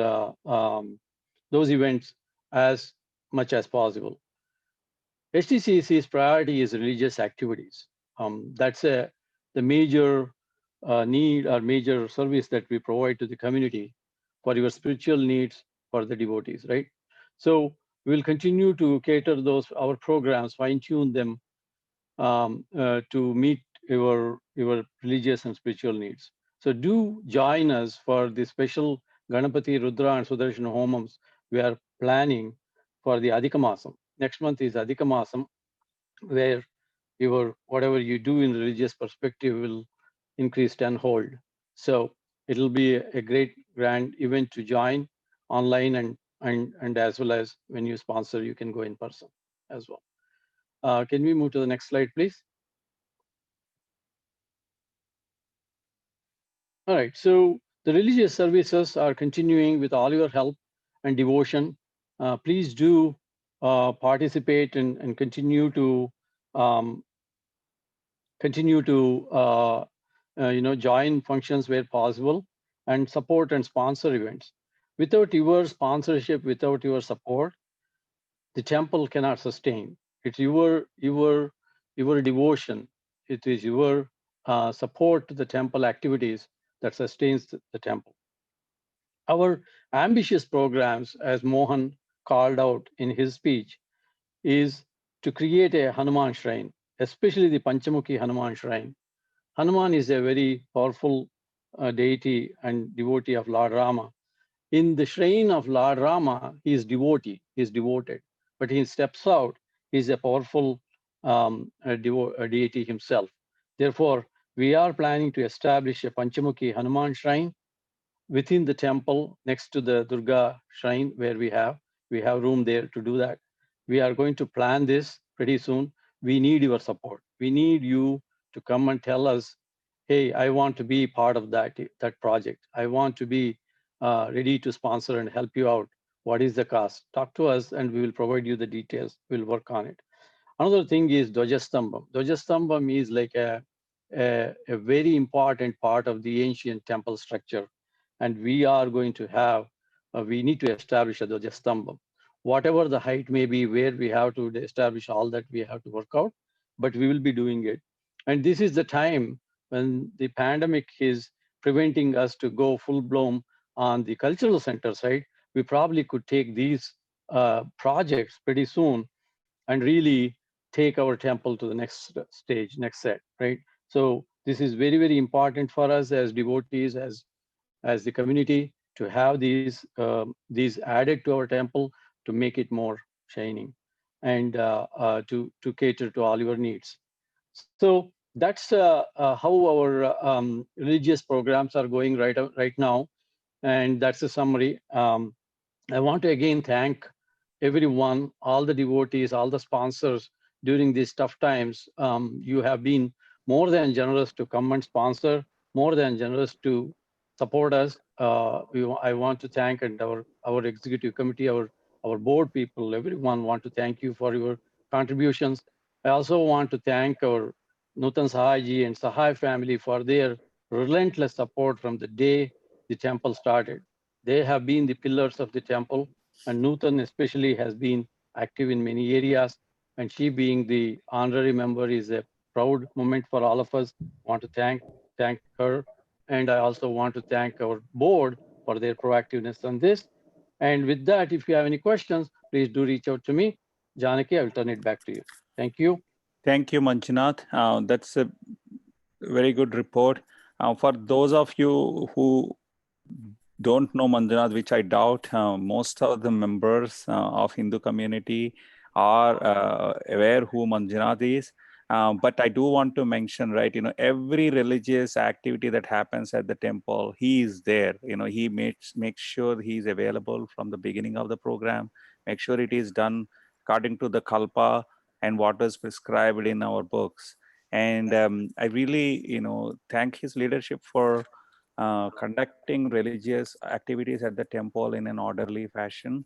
events as much as possible. HTCC's priority is religious activities. That's the major need or major service that we provide to the community for your spiritual needs for the devotees, right? So we'll continue to cater our programs, fine-tune them to meet your religious and spiritual needs. So do join us for the special Ganapati, Rudra, and Sudarshana Homams we are planning for the Adhika Masam. Next month is Adhika Masam, where whatever you do in religious perspective will increase tenfold. So it'll be a great grand event to join online and as well as when you sponsor, you can go in person as well. Can we move to the next slide, please? All right, so the religious services are continuing with all your help and devotion. Please do participate and continue to join functions where possible and support and sponsor events. Without your sponsorship, without your support, the temple cannot sustain. It's your devotion. It is your support to the temple activities that sustains the temple. Our ambitious programs, as Mohan called out in his speech, is to create a Hanuman shrine, especially the Panchamukhi Hanuman shrine. Hanuman is a very powerful deity and devotee of Lord Rama. In the shrine of Lord Rama, he is devotee, he is devoted. But he steps out, he is a powerful a deity himself. Therefore, we are planning to establish a Panchamukhi Hanuman shrine within the temple next to the Durga shrine where we have room there to do that. We are going to plan this pretty soon. We need your support. We need you to come and tell us, hey, I want to be part of that project. I want to be ready to sponsor and help you out. What is the cost? Talk to us and we will provide you the details. We'll work on it. Another thing is Dwajastambham. Dwajastambham is like a very important part of the ancient temple structure. And we are going to have, we need to establish a Dwajastambham. Whatever the height may be, where we have to establish all that we have to work out, but we will be doing it. And this is the time when the pandemic is preventing us to go full blown on the cultural center side. We probably could take these projects pretty soon and really take our temple to the next stage, next set, right? So this is very, very important for us as devotees, as the community, to have these added to our temple to make it more shining and to cater to all your needs. So that's how our religious programs are going right now, and that's a summary. I want to again thank everyone, all the devotees, all the sponsors during these tough times. You have been more than generous to come and sponsor, more than generous to support us. I want to thank and our executive committee, our board people, everyone want to thank you for your contributions. I also want to thank our Nutan Sahaji and Sahai family for their relentless support from the day the temple started. They have been the pillars of the temple, and Nutan especially has been active in many areas. And she being the honorary member is a proud moment for all of us. Want to thank her. And I also want to thank our board for their proactiveness on this. And with that, if you have any questions, please do reach out to me. Janaki, I will turn it back to you. Thank you. Thank you, Manjunath. That's a very good report. For those of you who don't know Manjunath, which I doubt, most of the members of Hindu community are aware who Manjunath is. But I do want to mention, right, every religious activity that happens at the temple, he is there. He makes sure he is available from the beginning of the program, make sure it is done according to the kalpa and what is prescribed in our books. And I really, thank his leadership for conducting religious activities at the temple in an orderly fashion.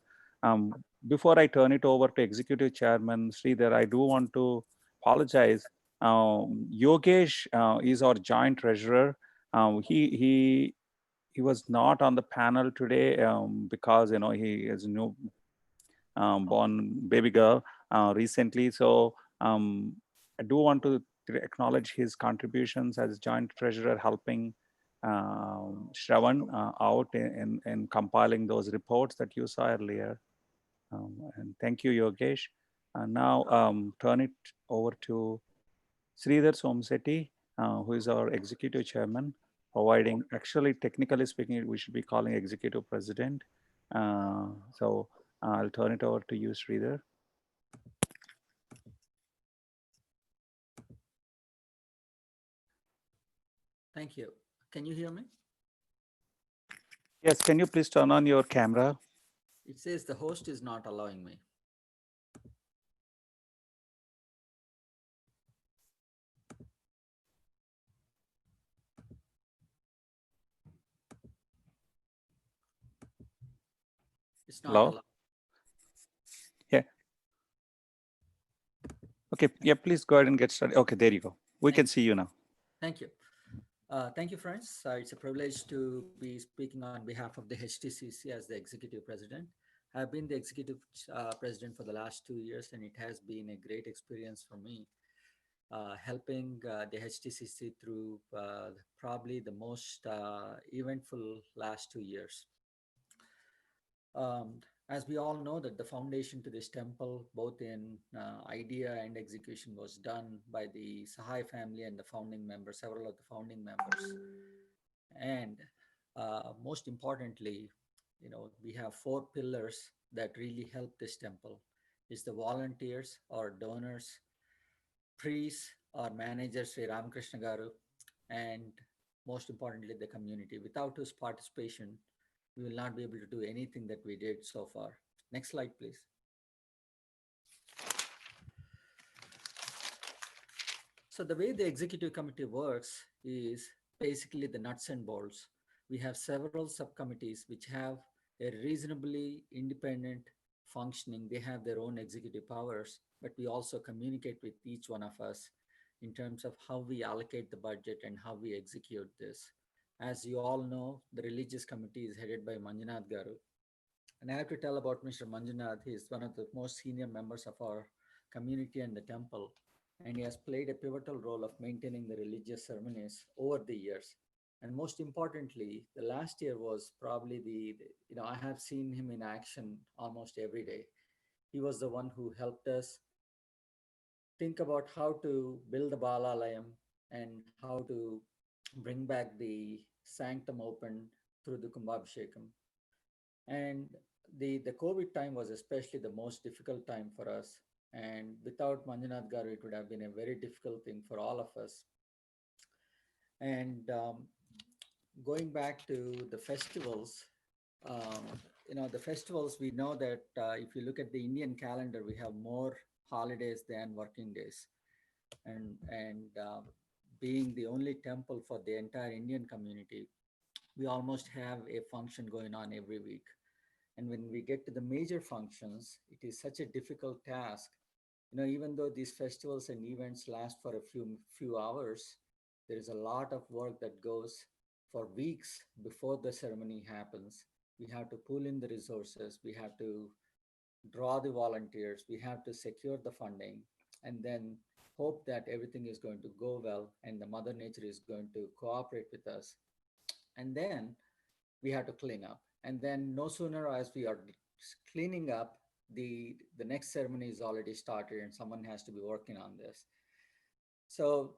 Before I turn it over to Executive Chairman Sridhar, I do want to apologize. Yogesh is our joint treasurer. He was not on the panel today because he is a new born baby girl recently. So I do want to acknowledge his contributions as joint treasurer, helping Shravan out in compiling those reports that you saw earlier. And thank you, Yogesh. Now turn it over to Sridhar Somsetti, who is our executive chairman, providing, actually, technically speaking, we should be calling executive president. So I'll turn it over to you, Sridhar. Thank you. Can you hear me? Yes, can you please turn on your camera? It says the host is not allowing me. It's not Hello? allowed. Yeah. Okay, yeah, please go ahead and get started. Okay, there you go. We can see you now. Thank you. Thank you, friends. It's a privilege to be speaking on behalf of the HTCC as the executive president. I've been the executive president for the last 2 years, and it has been a great experience for me, helping the HTCC through probably the most eventful last 2 years. As we all know that the foundation to this temple, both in idea and execution, was done by the Sahai family and the founding members, several of the founding members. And most importantly, we have 4 pillars that really help this temple. Is the volunteers or donors, priests, our manager, Sri Ramakrishna Garu, and most importantly, the community, without whose participation, we will not be able to do anything that we did so far. Next slide, please. So the way the executive committee works is basically the nuts and bolts. We have several subcommittees which have a reasonably independent functioning. They have their own executive powers, but we also communicate with each one of us in terms of how we allocate the budget and how we execute this. As you all know, the religious committee is headed by Manjunath Garu. And I have to tell about Mr. Manjunath. He is one of the most senior members of our community and the temple, and he has played a pivotal role of maintaining the religious ceremonies over the years. And most importantly, the last year was probably I have seen him in action almost every day. He was the one who helped us think about how to build the Balalayam and how to bring back the sanctum open through the Kumbhabhishekam. And the COVID time was especially the most difficult time for us. And without Manjunath Garu, it would have been a very difficult thing for all of us. And going back to the festivals, the festivals, we know that if you look at the Indian calendar, we have more holidays than working days. And being the only temple for the entire Indian community, we almost have a function going on every week. And when we get to the major functions, it is such a difficult task. Even though these festivals and events last for a few hours, there is a lot of work that goes for weeks before the ceremony happens. We have to pull in the resources, we have to draw the volunteers, we have to secure the funding, and then hope that everything is going to go well and the Mother Nature is going to cooperate with us. And then we have to clean up. And then no sooner as we are cleaning up, the next ceremony is already started and someone has to be working on this. So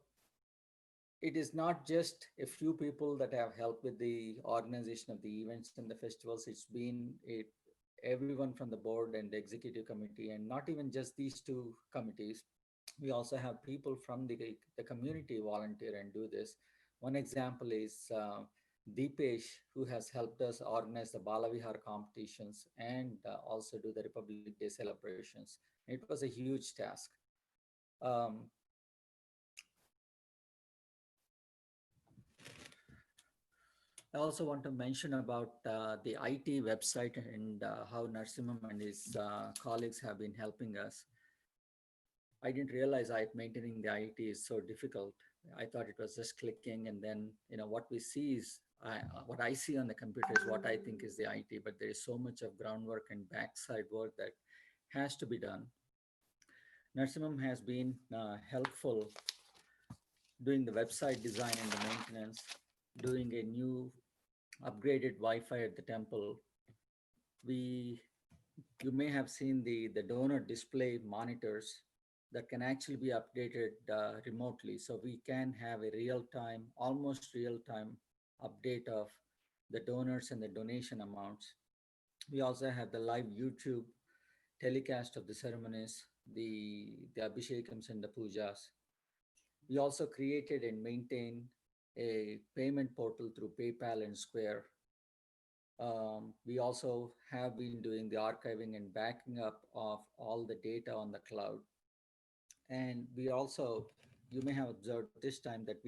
it is not just a few people that have helped with the organization of the events and the festivals. It's been everyone from the board and the executive committee, and not even just these two committees. We also have people from the community volunteer and do this. One example is Deepesh, who has helped us organize the Balavihar competitions and also do the Republic Day celebrations. It was a huge task. I also want to mention about the IT website and how Narasimham and his colleagues have been helping us. I didn't realize maintaining the IT is so difficult. I thought it was just clicking, and then what we see is what I see on the computer is what I think is the IT, but there is so much of groundwork and backside work that has to be done. Narasimham has been helpful doing the website design and the maintenance, doing a new upgraded Wi-Fi at the temple. You may have seen the donor display monitors that can actually be updated remotely. So we can have a real-time, almost real-time update of the donors and the donation amounts. We also have the live YouTube telecast of the ceremonies, the abhishekams and the pujas. We also created and maintain a payment portal through PayPal and Square. We also have been doing the archiving and backing up of all the data on the cloud. And we also, you may have observed this time that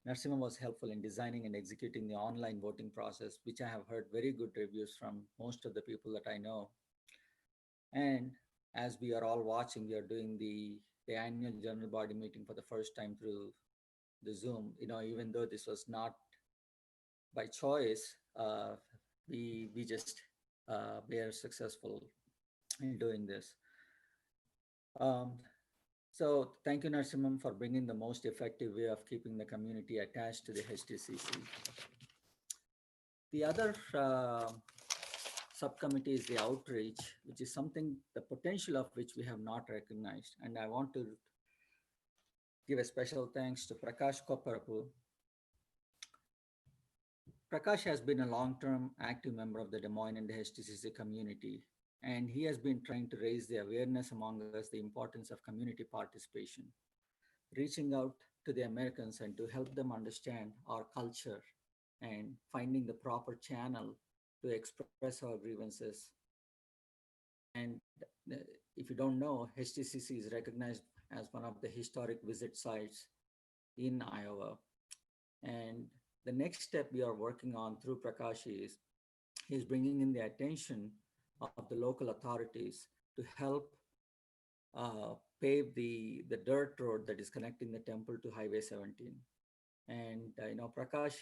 Narasimham was helpful in designing and executing the online voting process, which I have heard very good reviews from most of the people that I know. And as we are all watching, we are doing the annual general body meeting for the first time through the Zoom. Even though this was not by choice, we just were successful in doing this. So thank you, Narasimham, for bringing the most effective way of keeping the community attached to the HTCC. The other subcommittee is the outreach, which is something, the potential of which we have not recognized. And I want to give a special thanks to Prakash Kopparapu. Prakash has been a long-term active member of the Des Moines and the HTCC community. And he has been trying to raise the awareness among us the importance of community participation, reaching out to the Americans and to help them understand our culture and finding the proper channel to express our grievances. And if you don't know, HTCC is recognized as one of the historic visit sites in Iowa. And the next step we are working on through Prakash is he's bringing in the attention of the local authorities to help pave the dirt road that is connecting the temple to Highway 17. And Prakash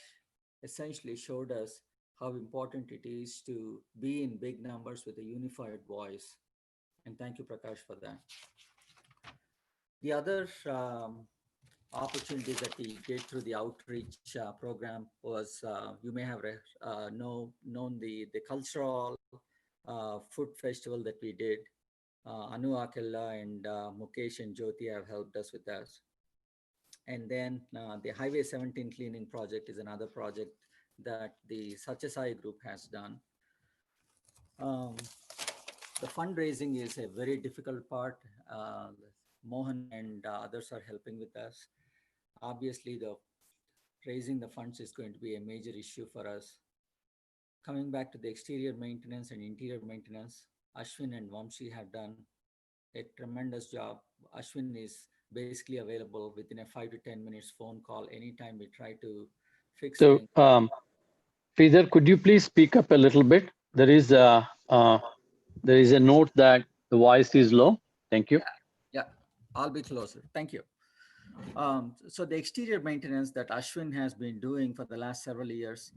essentially showed us how important it is to be in big numbers with a unified voice. And thank you, Prakash, for that. The other opportunities that we did through the outreach program was you may have known the cultural food festival that we did. Anu Akella and Mukesh and Jyoti have helped us with that. And then the Highway 17 cleaning project is another project that the Satyasai group has done. The fundraising is a very difficult part. Mohan and others are helping with us. Obviously, the raising the funds is going to be a major issue for us. Coming back to the exterior maintenance and interior maintenance, Ashwin and Vamshi have done a tremendous job. Ashwin is basically available within a 5 to 10 minutes phone call anytime we try to fix So, things. Sridhar, could you please speak up a little bit? There is a note that the voice is low. Thank you. Yeah, I'll be closer. Thank you. So the exterior maintenance that Ashwin has been doing for the last several years,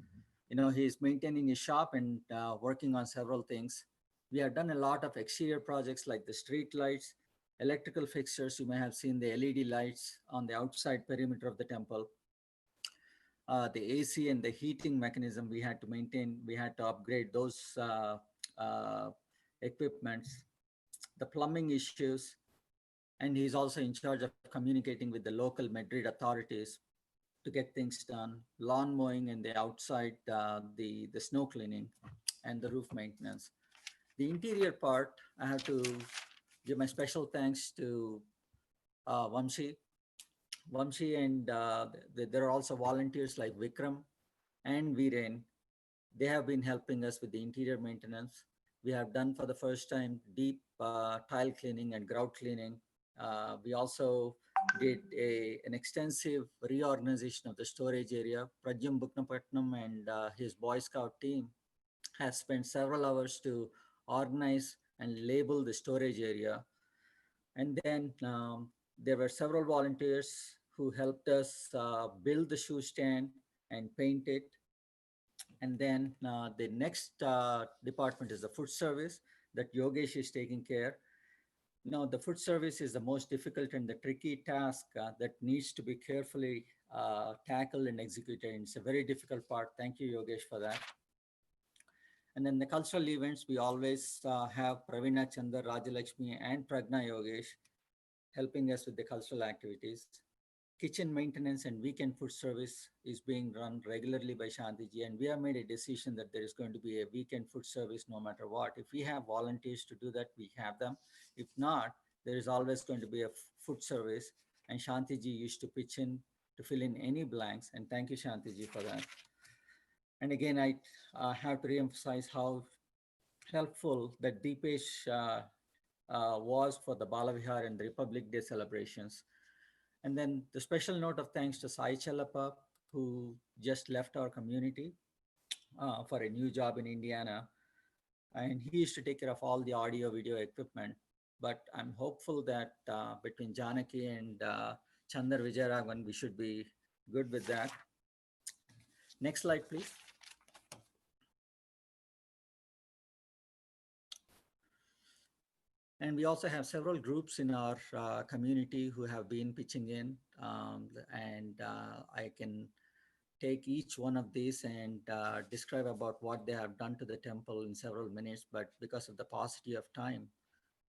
he's maintaining his shop and working on several things. We have done a lot of exterior projects like the street lights, electrical fixtures. You may have seen the LED lights on the outside perimeter of the temple. The AC and the heating mechanism we had to maintain. We had to upgrade those equipments. The plumbing issues, and he's also in charge of communicating with the local Madrid authorities to get things done. Lawn mowing and the outside, the snow cleaning, and the roof maintenance. The interior part, I have to give my special thanks to Vamshi. Vamshi and there are also volunteers like Vikram and Viren. They have been helping us with the interior maintenance. We have done for the first time deep tile cleaning and grout cleaning. We also did an extensive reorganization of the storage area. Pradyum Buknapatnam and his Boy Scout team has spent several hours to organize and label the storage area. And then there were several volunteers who helped us build the shoe stand and paint it. And then the next department is the food service that Yogesh is taking care. The food service is the most difficult and the tricky task that needs to be carefully tackled and executed. And it's a very difficult part. Thank you, Yogesh, for that. And then the cultural events, we always have Pravina Chandar, Rajalakshmi, and Pragna Yogesh helping us with the cultural activities. Kitchen maintenance and weekend food service is being run regularly by Shantiji, and we have made a decision that there is going to be a weekend food service no matter what. If we have volunteers to do that, we have them. If not, there is always going to be a food service, and Shantiji used to pitch in to fill in any blanks, and thank you, Shantiji, for that. And again, I have to reemphasize how helpful that Deepesh was for the Balavihar and the Republic Day celebrations. And then the special note of thanks to Sai Chalapa, who just left our community for a new job in Indiana. And he used to take care of all the audio video equipment. But I'm hopeful that between Janaki and Chandar Vijayaraghavan, we should be good with that. Next slide, please. And we also have several groups in our community who have been pitching in, and I can take each one of these and describe about what they have done to the temple in several minutes, but because of the paucity of time,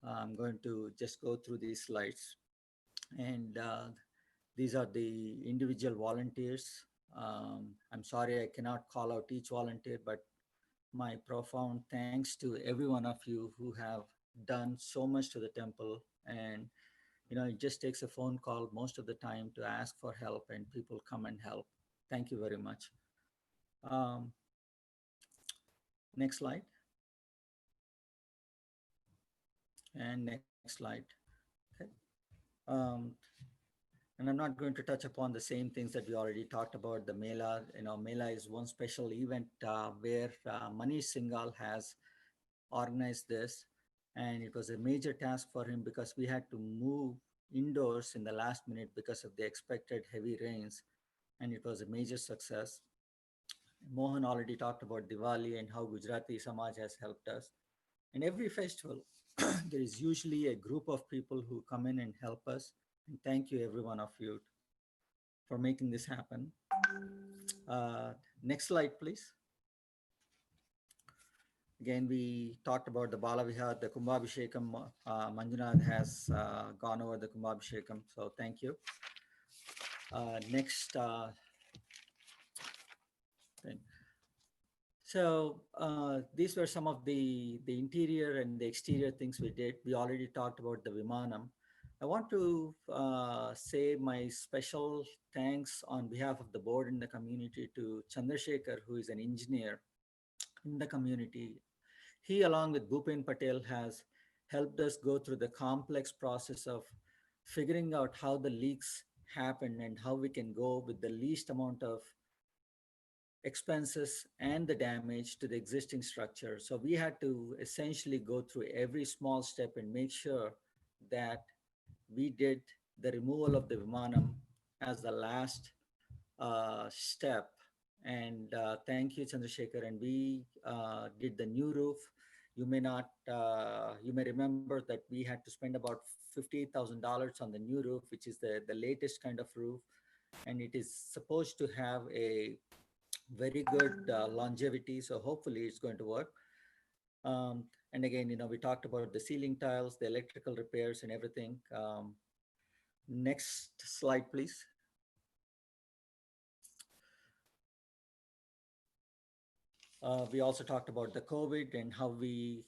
I'm going to just go through these slides. And these are the individual volunteers. I'm sorry I cannot call out each volunteer, but my profound thanks to every one of you who have done so much to the temple. And it just takes a phone call most of the time to ask for help, and people come and help. Thank you very much. um, Next slide. And next slide. Okay. um, and I'm not going to touch upon the same things that we already talked about. The Mela, Mela is one special event where Manish Singhal has organized this. And it was a major task for him because we had to move indoors in the last minute because of the expected heavy rains. And it was a major success. Mohan already talked about Diwali and how Gujarati Samaj has helped us. And every festival, there is usually a group of people who come in and help us. And thank you, every one of you, for making this happen. Next slide, please. Again, we talked about the Balavihar, the Kumbhabhishekam. Manjunath has gone over the Kumbhabhishekam, so thank you. Next thing. So these were some of the interior and the exterior things we did. We already talked about the Vimanam. I want to say my special thanks on behalf of the board and the community to Chandrasekhar, who is an engineer in the community. He, along with Bhupen Patel, has helped us go through the complex process of figuring out how the leaks happen and how we can go with the least amount of expenses and the damage to the existing structure. So we had to essentially go through every small step and make sure that we did the removal of the Vimanam as the last step. And thank you, Chandrasekhar. And we did the new roof. You may remember that we had to spend about $58,000 on the new roof, which is the latest kind of roof. And it is supposed to have a very good longevity. So hopefully it's going to work. And again, we talked about the ceiling tiles, the electrical repairs and everything. Next slide, please. We also talked about the COVID and how we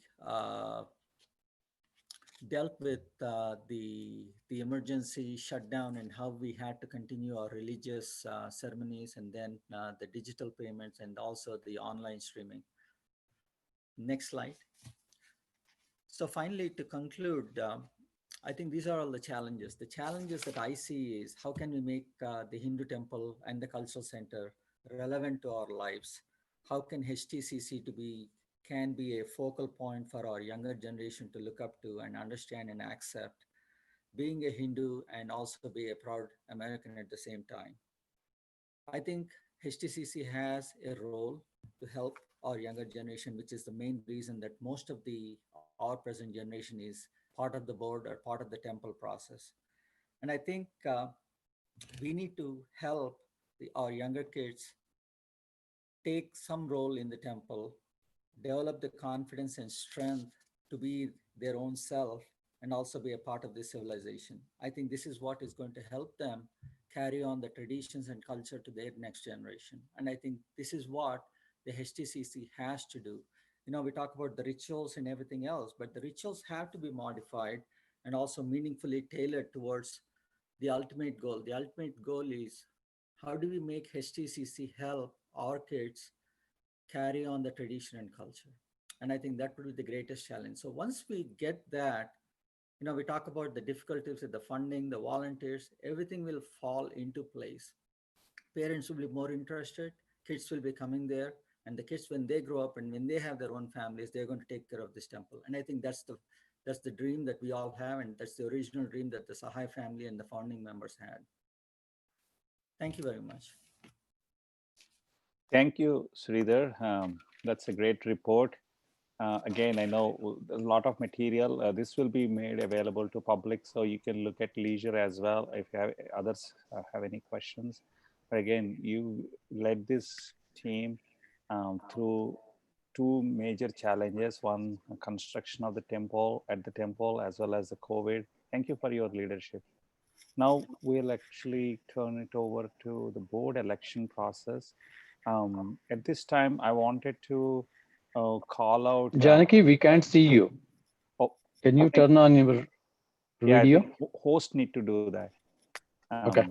dealt with the emergency shutdown and how we had to continue our religious ceremonies, and then the digital payments and also the online streaming. Next slide. So finally, to conclude, I think these are all the challenges. The challenges that I see is how can we make the Hindu temple and the cultural center relevant to our lives? How can HTCC can be a focal point for our younger generation to look up to and understand and accept being a Hindu and also be a proud American at the same time. I think HTCC has a role to help our younger generation, which is the main reason that most of our present generation is part of the board or part of the temple process. And I think we need to help our younger kids take some role in the temple, develop the confidence and strength to be their own self, and also be a part of this civilization. I think this is what is going to help them carry on the traditions and culture to their next generation. And I think this is what the HTCC has to do. We talk about the rituals and everything else, but the rituals have to be modified and also meaningfully tailored towards the ultimate goal. The ultimate goal is how do we make HTCC help our kids carry on the tradition and culture? And I think that would be the greatest challenge. So once we get that, we talk about the difficulties with the funding, the volunteers, everything will fall into place. Parents will be more interested, kids will be coming there, and the kids, when they grow up and when they have their own families, they're going to take care of this temple. And I think that's the dream that we all have, and that's the original dream that the Sahai family and the founding members had. Thank you very much. Thank you, Sridhar. That's a great report. Again, I know a lot of material. This will be made available to public, so you can look at leisure as well if you have others have any questions. But again, you led this team through two major challenges: one, construction of the temple as well as the COVID. Thank you for your leadership. Now we'll actually turn it over to the board election process. At this time, I wanted to call out. Janaki, we can't see you. Oh, Can you turn on your yeah, video? I think host need to do that. Okay.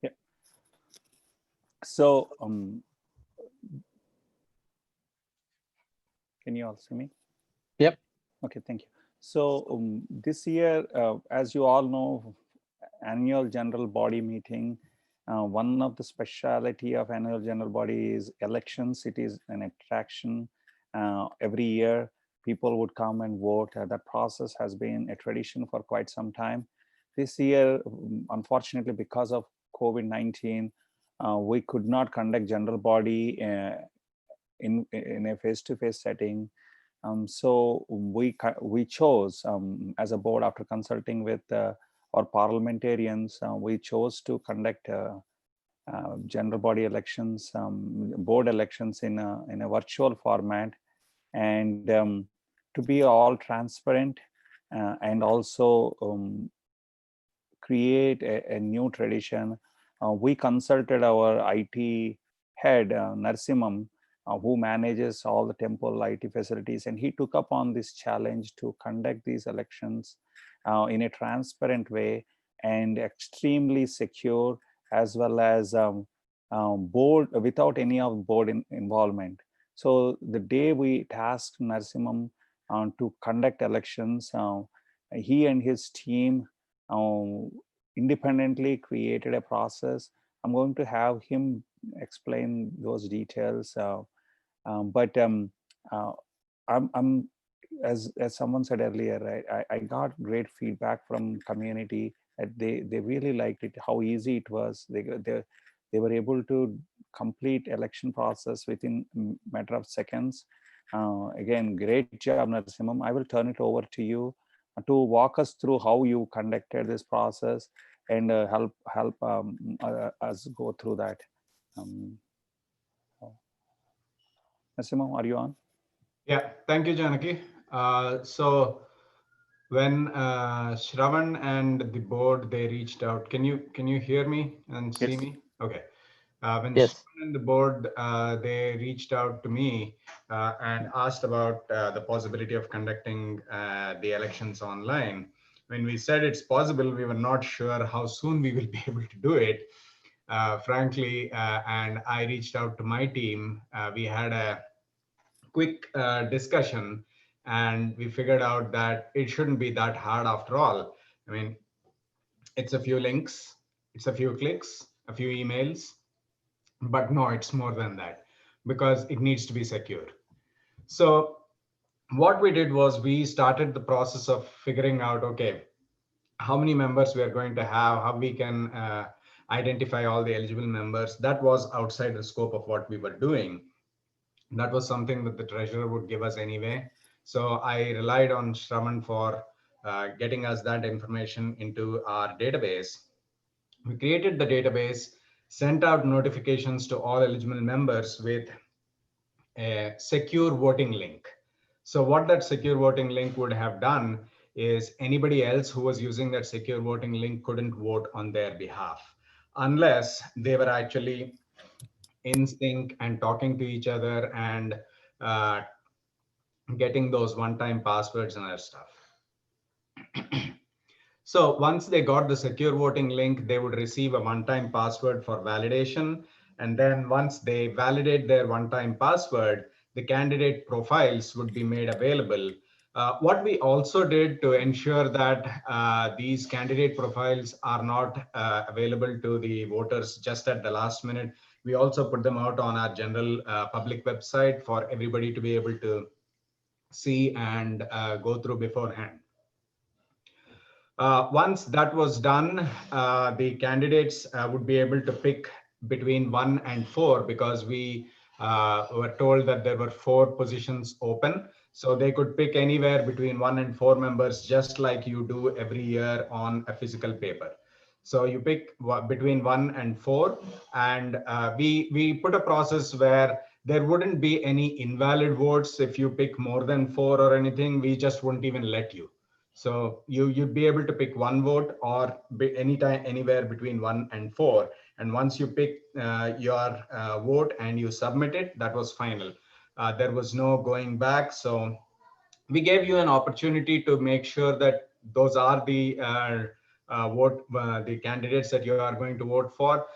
Yeah. So, can you all see me? Yep. Okay, thank you. So this year, as you all know, annual general body meeting, one of the speciality of annual general body is elections. It is an attraction. Every year, people would come and vote. That process has been a tradition for quite some time. This year, unfortunately, because of COVID-19, we could not conduct general body in a face-to-face setting. So we chose as a board, after consulting with our parliamentarians, we chose to conduct general body elections, board elections in a virtual format, and to be all transparent and also create a new tradition. We consulted our IT head, Narsimam, who manages all the temple IT facilities, and he took upon this challenge to conduct these elections in a transparent way and extremely secure, as well as board without any of board involvement. So the day we tasked Narsimam to conduct elections, he and his team independently created a process. I'm going to have him explain those details. But I'm as someone said earlier, right? I got great feedback from community that they really liked it, how easy it was. They were able to complete election process within a matter of seconds. Again, great job, Narasimham. I will turn it over to you to walk us through how you conducted this process and help us go through that. Narasimham, are you on? Yeah, thank you, Janaki. So when Shravan and the board, they reached out, can you hear me and see Yes. me? Okay. When Yes. Shravan and the board, they reached out to me and asked about the possibility of conducting the elections online. When we said it's possible, we were not sure how soon we will be able to do it, frankly. And I reached out to my team. We had a quick discussion, and we figured out that it shouldn't be that hard after all. I mean, it's a few links, it's a few clicks, a few emails, but no, it's more than that because it needs to be secure. So what we did was we started the process of figuring out, okay, how many members we are going to have, how we can identify all the eligible members. That was outside the scope of what we were doing. That was something that the treasurer would give us anyway. So I relied on Shravan for getting us that information into our database. We created the database, sent out notifications to all eligible members with a secure voting link. So what that secure voting link would have done is anybody else who was using that secure voting link couldn't vote on their behalf unless they were actually in sync and talking to each other and uh, getting those one-time passwords and other stuff. So once they got the secure voting link, they would receive a one-time password for validation. And then once they validate their one-time password, the candidate profiles would be made available. What we also did to ensure that these candidate profiles are not available to the voters just at the last minute, we also put them out on our general public website for everybody to be able to see and go through beforehand. Once that was done, the candidates would be able to pick between 1 and 4 because we were told that there were 4 positions open. So they could pick anywhere between 1 and 4 members, just like you do every year on a physical paper. So you pick between 1 and 4, and we put a process where there wouldn't be any invalid votes if you pick more than 4 or anything. We just wouldn't even let you. So you'd be able to pick one vote or anytime, anywhere between 1 and 4. And once you pick your vote and you submit it, that was final. There was no going back. So we gave you an opportunity to make sure that those are the the candidates that you are going to vote for.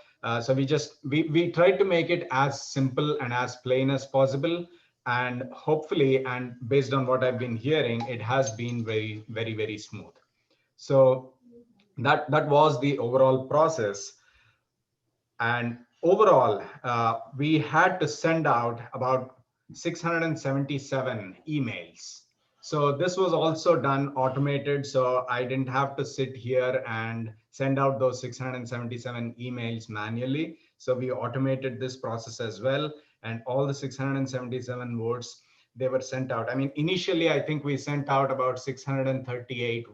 So we tried to make it as simple and as plain as possible, and hopefully, and based on what I've been hearing, it has been very, very, very smooth. So that was the overall process. And overall, we had to send out about 677 emails. So this was also done automated. So I didn't have to sit here and send out those 677 emails manually. So we automated this process as well. And all the 677 votes, they were sent out. I mean, initially, I think we sent out about 638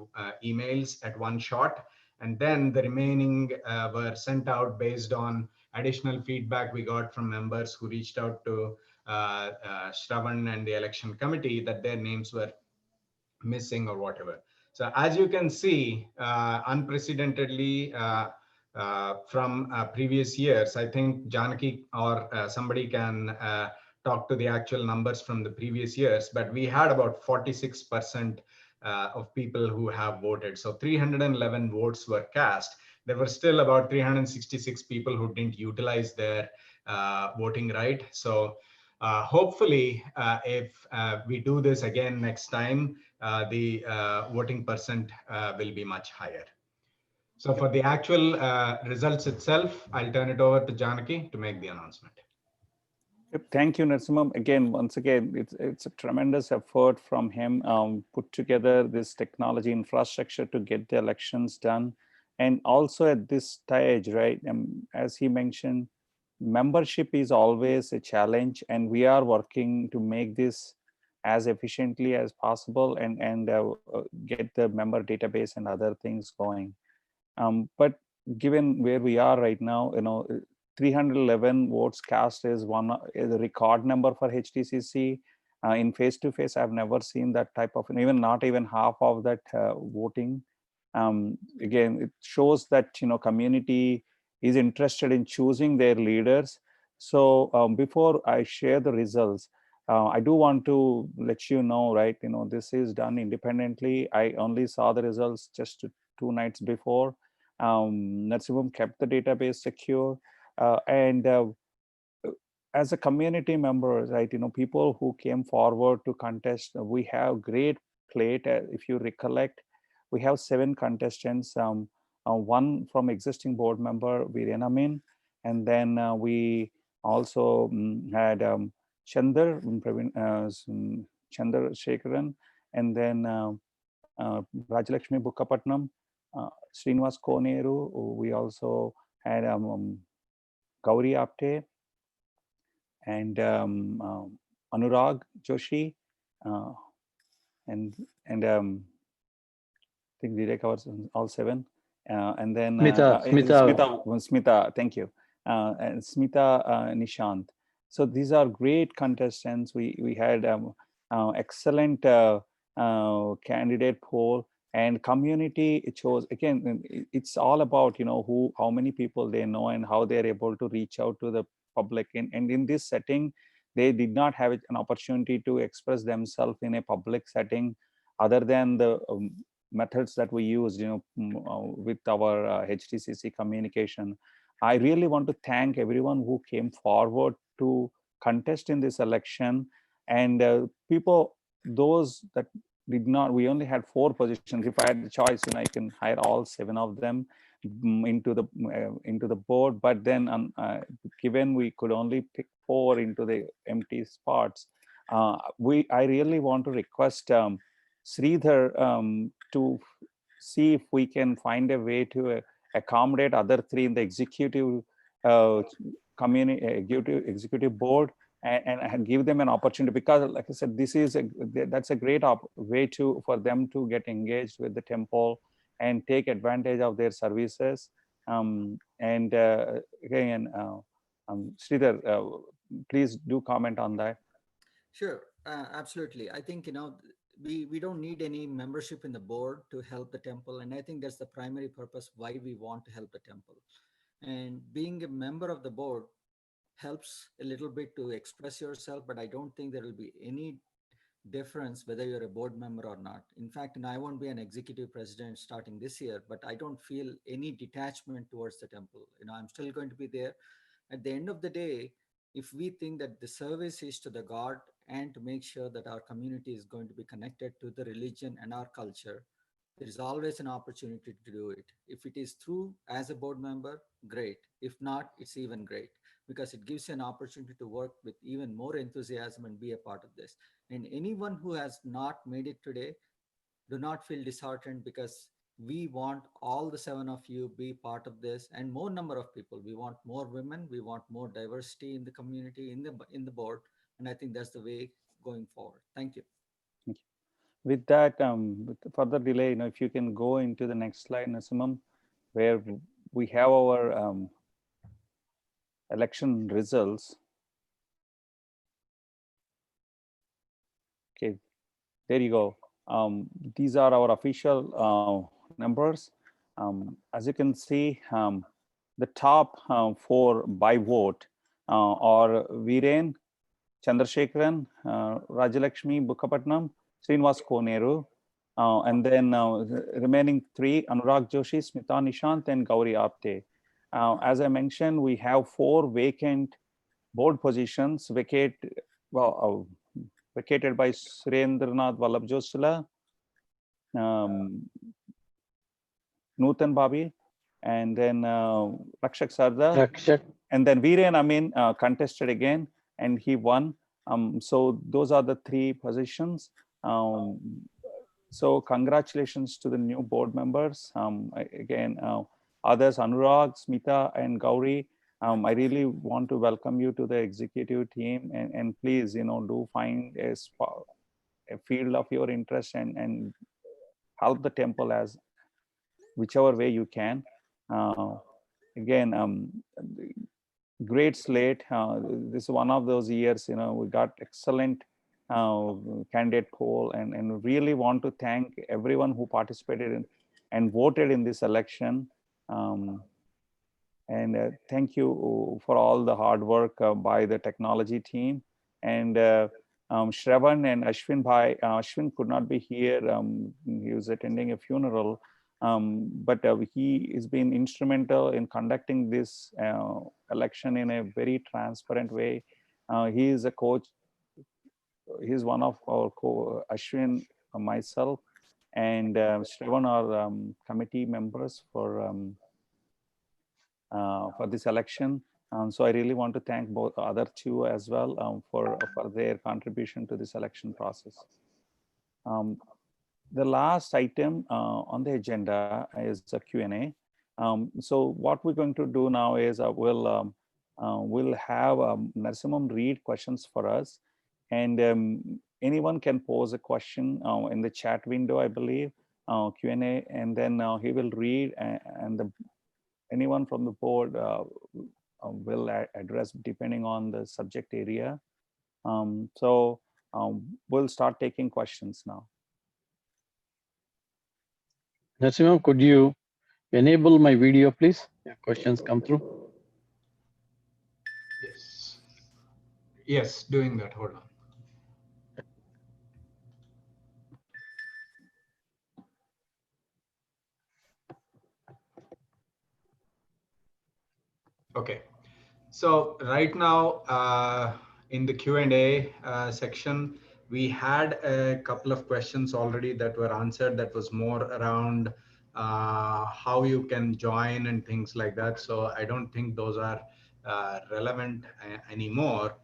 emails at one shot. And then the remaining were sent out based on additional feedback we got from members who reached out to Shravan and the election committee that their names were missing or whatever. So as you can see, unprecedentedly from previous years, I think Janaki or somebody can talk to the actual numbers from the previous years, but we had about 46% of people who have voted. So 311 votes were cast. There were still about 366 people who didn't utilize their voting right. So hopefully, if we do this again next time, the voting percent will be much higher. So for the actual results itself, I'll turn it over to Janaki to make the announcement. Thank you, Narasimham. Again, once again, it's a tremendous effort from him, put together this technology infrastructure to get the elections done. And also at this stage, right, as he mentioned, membership is always a challenge, and we are working to make this as efficiently as possible and get the member database and other things going. But given where we are right now, 311 votes cast is a record number for HTCC. In face-to-face, I've never seen that type of, even not even half of that voting. Again, it shows that community is interested in choosing their leaders. So before I share the results, I do want to let you know, right? This is done independently. I only saw the results just 2 nights before. Narasimham kept the database secure, and as a community member, right, people who came forward to contest, we have great plate. If you recollect, we have 7 contestants, one from existing board member Virenamin, and then we also had Chandra Shekaran, and then Rajalakshmi Bukkapatnam, Srinivas Koneru. We also had Gauri Apte, and Anurag Joshi, and I think Vivek covers all 7, and then Smita, thank you, and Smita Nishant. So these are great contestants. We had excellent candidate poll, and community chose. Again, it's all about how many people they know and how they're able to reach out to the public. And in this setting, they did not have an opportunity to express themselves in a public setting other than the methods that we use with our HTCC communication. I really want to thank everyone who came forward to contest in this election, and people, those that did not, we only had 4 positions. If I had the choice, I can hire all 7 of them into the board, but then given we could only pick 4 into the empty spots, I really want to request Sridhar to see if we can find a way to accommodate other 3 in the executive executive board, and give them an opportunity, because like I said, that's a great way for them to get engaged with the temple and take advantage of their services. And again, Sridhar, please do comment on that. Sure, absolutely. I think we don't need any membership in the board to help the temple, and I think that's the primary purpose why we want to help the temple. And being a member of the board helps a little bit to express yourself, but I don't think there will be any difference whether you're a board member or not. In fact, and I won't be an executive president starting this year, but I don't feel any detachment towards the temple. I'm still going to be there. At the end of the day, if we think that the service is to the God and to make sure that our community is going to be connected to the religion and our culture, there is always an opportunity to do it. If it is through as a board member, great. If not, it's even great, because it gives you an opportunity to work with even more enthusiasm and be a part of this. And anyone who has not made it today, do not feel disheartened, because we want all the 7 of you be part of this, and more number of people. We want more women, we want more diversity in the community, in the board, and I think that's the way going forward. Thank you. Thank you. With that, with further delay, if you can go into the next slide, Nasimam, where we have our election results. Okay, there you go. These are our official numbers. As you can see, the top 4 by vote are Viren, Chandrasekharan, Rajalakshmi Bukkapatnam, Srinivas Koneru, and then remaining 3, Anurag Joshi, Smita Nishant, and Gauri Apte. As I mentioned, we have 4 vacant board positions vacated by Surendranath Vallabh Josula, Nutan Babi, and then Rakshak Sarda, and then Viren Amin contested again, and he won. So those are the 3 positions. So congratulations to the new board members. Again, others, Anurag, Smita, and Gauri, I really want to welcome you to the executive team, and please, do find a field of your interest and help the temple as whichever way you can. Again, great slate. This is one of those years, we got excellent candidate poll, and really want to thank everyone who participated in and voted in this election. And thank you for all the hard work by the technology team. And Shravan and Ashwin Bhai, Ashwin could not be here. He was attending a funeral, but he has been instrumental in conducting this election in a very transparent way. He is a coach. He's one of our Ashwin, myself, and Shravan are committee members for this election. So I really want to thank both other 2 as well for their contribution to this election process. The last item on the agenda is a Q&A. So what we're going to do now is we'll have Narasimham read questions for us, and anyone can pose a question in the chat window, I believe, Q&A, and then he will read, and anyone from the board will address depending on the subject area. So we'll start taking questions now. Narasimham, could you enable my video, please? Yeah, questions come through. Yes. Yes, doing that. Hold on. Okay. So right now in the Q&A section, we had a couple of questions already that were answered. That was more around how you can join and things like that. So I don't think those are relevant anymore.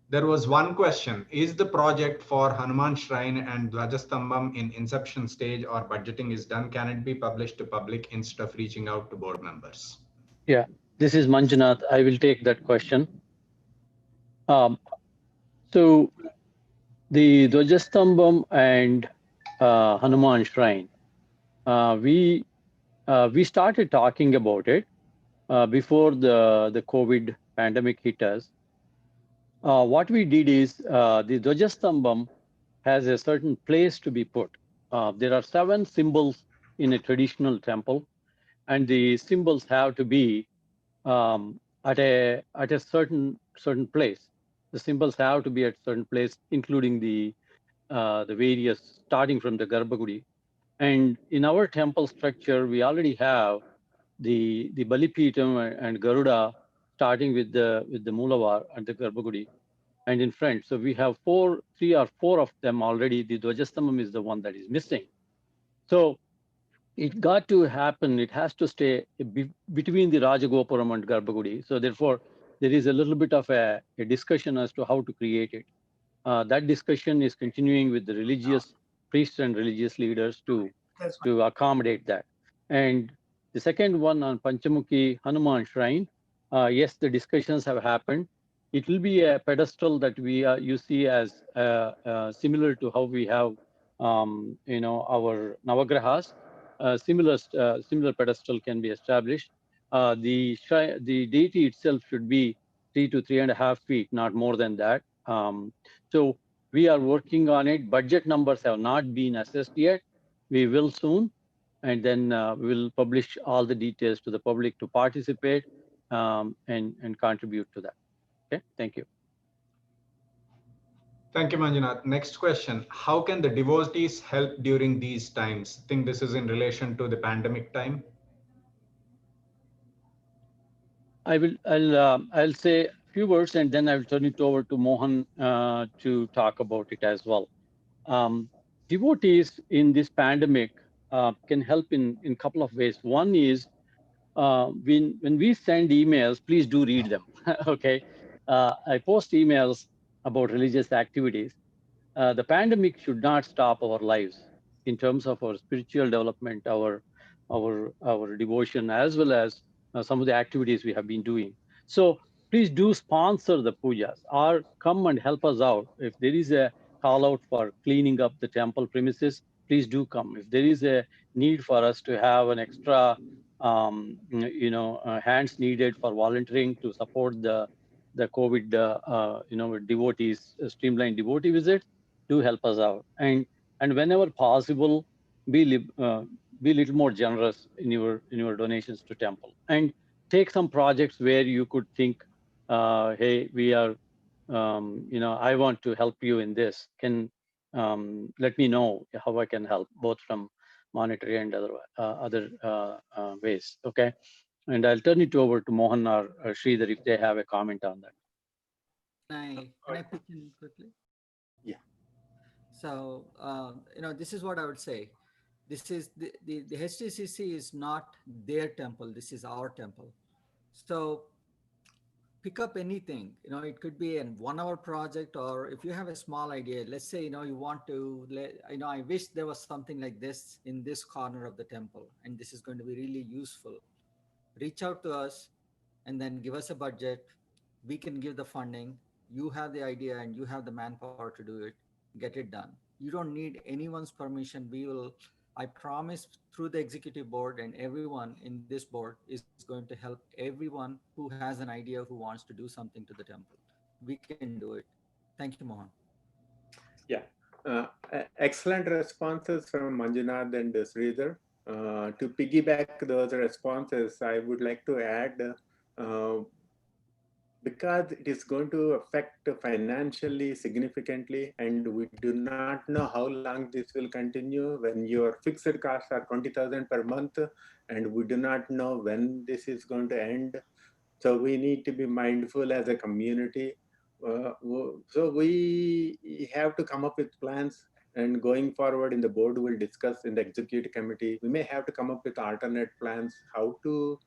There was one question: is the project for Hanuman Shrine and Dwajastambham in inception stage, or budgeting is done? Can it be published to public instead of reaching out to board members? Yeah, this is Manjunath. I will take that question. So the Dwajastambham and Hanuman Shrine, we started talking about it before the COVID pandemic hit us. What we did is the Dwajastambam has a certain place to be put. There are 7 symbols in a traditional temple, and the symbols have to be at a certain place. The symbols have to be at certain place, including the various starting from the Garbhagudi. And in our temple structure, we already have the Balipitam and Garuda starting with the Moolavar and the Garbhagudi and in front. So we have 3 or 4 of them already. The Dwajastambam is the one that is missing. So it got to happen. It has to stay between the Rajagopuram and Garbhagudi. So therefore, there is a little bit of a discussion as to how to create it. That discussion is continuing with the religious priests and religious leaders to accommodate that. And the second one on Panchamukhi Hanuman Shrine, yes, the discussions have happened. It will be a pedestal that you see as similar to how we have, our Navagrahas. Similar pedestal can be established. The deity itself should be 3 to 3.5 feet, not more than that. So we are working on it. Budget numbers have not been assessed yet. We will soon, and then we'll publish all the details to the public to participate and contribute to that. Okay, thank you. Thank you, Manjunath. Next question. How can the devotees help during these times? I think this is in relation to the pandemic time. I'll say a few words and then I'll turn it over to Mohan to talk about it as well. Devotees in this pandemic can help in a couple of ways. One is when we send emails, please do read them. Okay, I post emails about religious activities. The pandemic should not stop our lives in terms of our spiritual development, our devotion, as well as some of the activities we have been doing. So please do sponsor the pujas or come and help us out. If there is a call out for cleaning up the temple premises, please do come. If there is a need for us to have an extra hands needed for volunteering to support the COVID devotees, streamlined devotee visits, do help us out. And whenever possible, be little more generous in your donations to temple. And take some projects where you could think, hey, we are, I want to help you in this. Can let me know how I can help, both from monetary and other ways. Okay. And I'll turn it over to Mohan or Sridhar if they have a comment on that. Can I pitch in quickly? Yeah. So, this is what I would say. This is the HTCC is not their temple. This is our temple. So pick up anything. It could be a 1-hour project, or if you have a small idea, let's say, you want to, I wish there was something like this in this corner of the temple, and this is going to be really useful. Reach out to us and then give us a budget. We can give the funding. You have the idea and you have the manpower to do it. Get it done. You don't need anyone's permission. I promise, through the executive board and everyone in this board is going to help everyone who has an idea, who wants to do something to the temple. We can do it. Thank you, Mohan. Yeah, excellent responses from Manjunath and Sridhar. To piggyback those responses, I would like to add, because it is going to affect financially significantly, and we do not know how long this will continue. When your fixed costs are 20,000 per month, and we do not know when this is going to end. So we need to be mindful as a community. So we have to come up with plans, and going forward in the board, we'll discuss in the executive committee. We may have to come up with alternate plans how to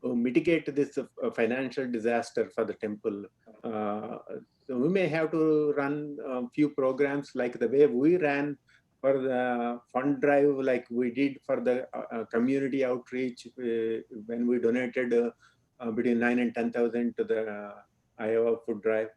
mitigate this financial disaster for the temple. So we may have to run a few programs like the way we ran for the fund drive, like we did for the community outreach when we donated between 9 and 10,000 to the Iowa food drive.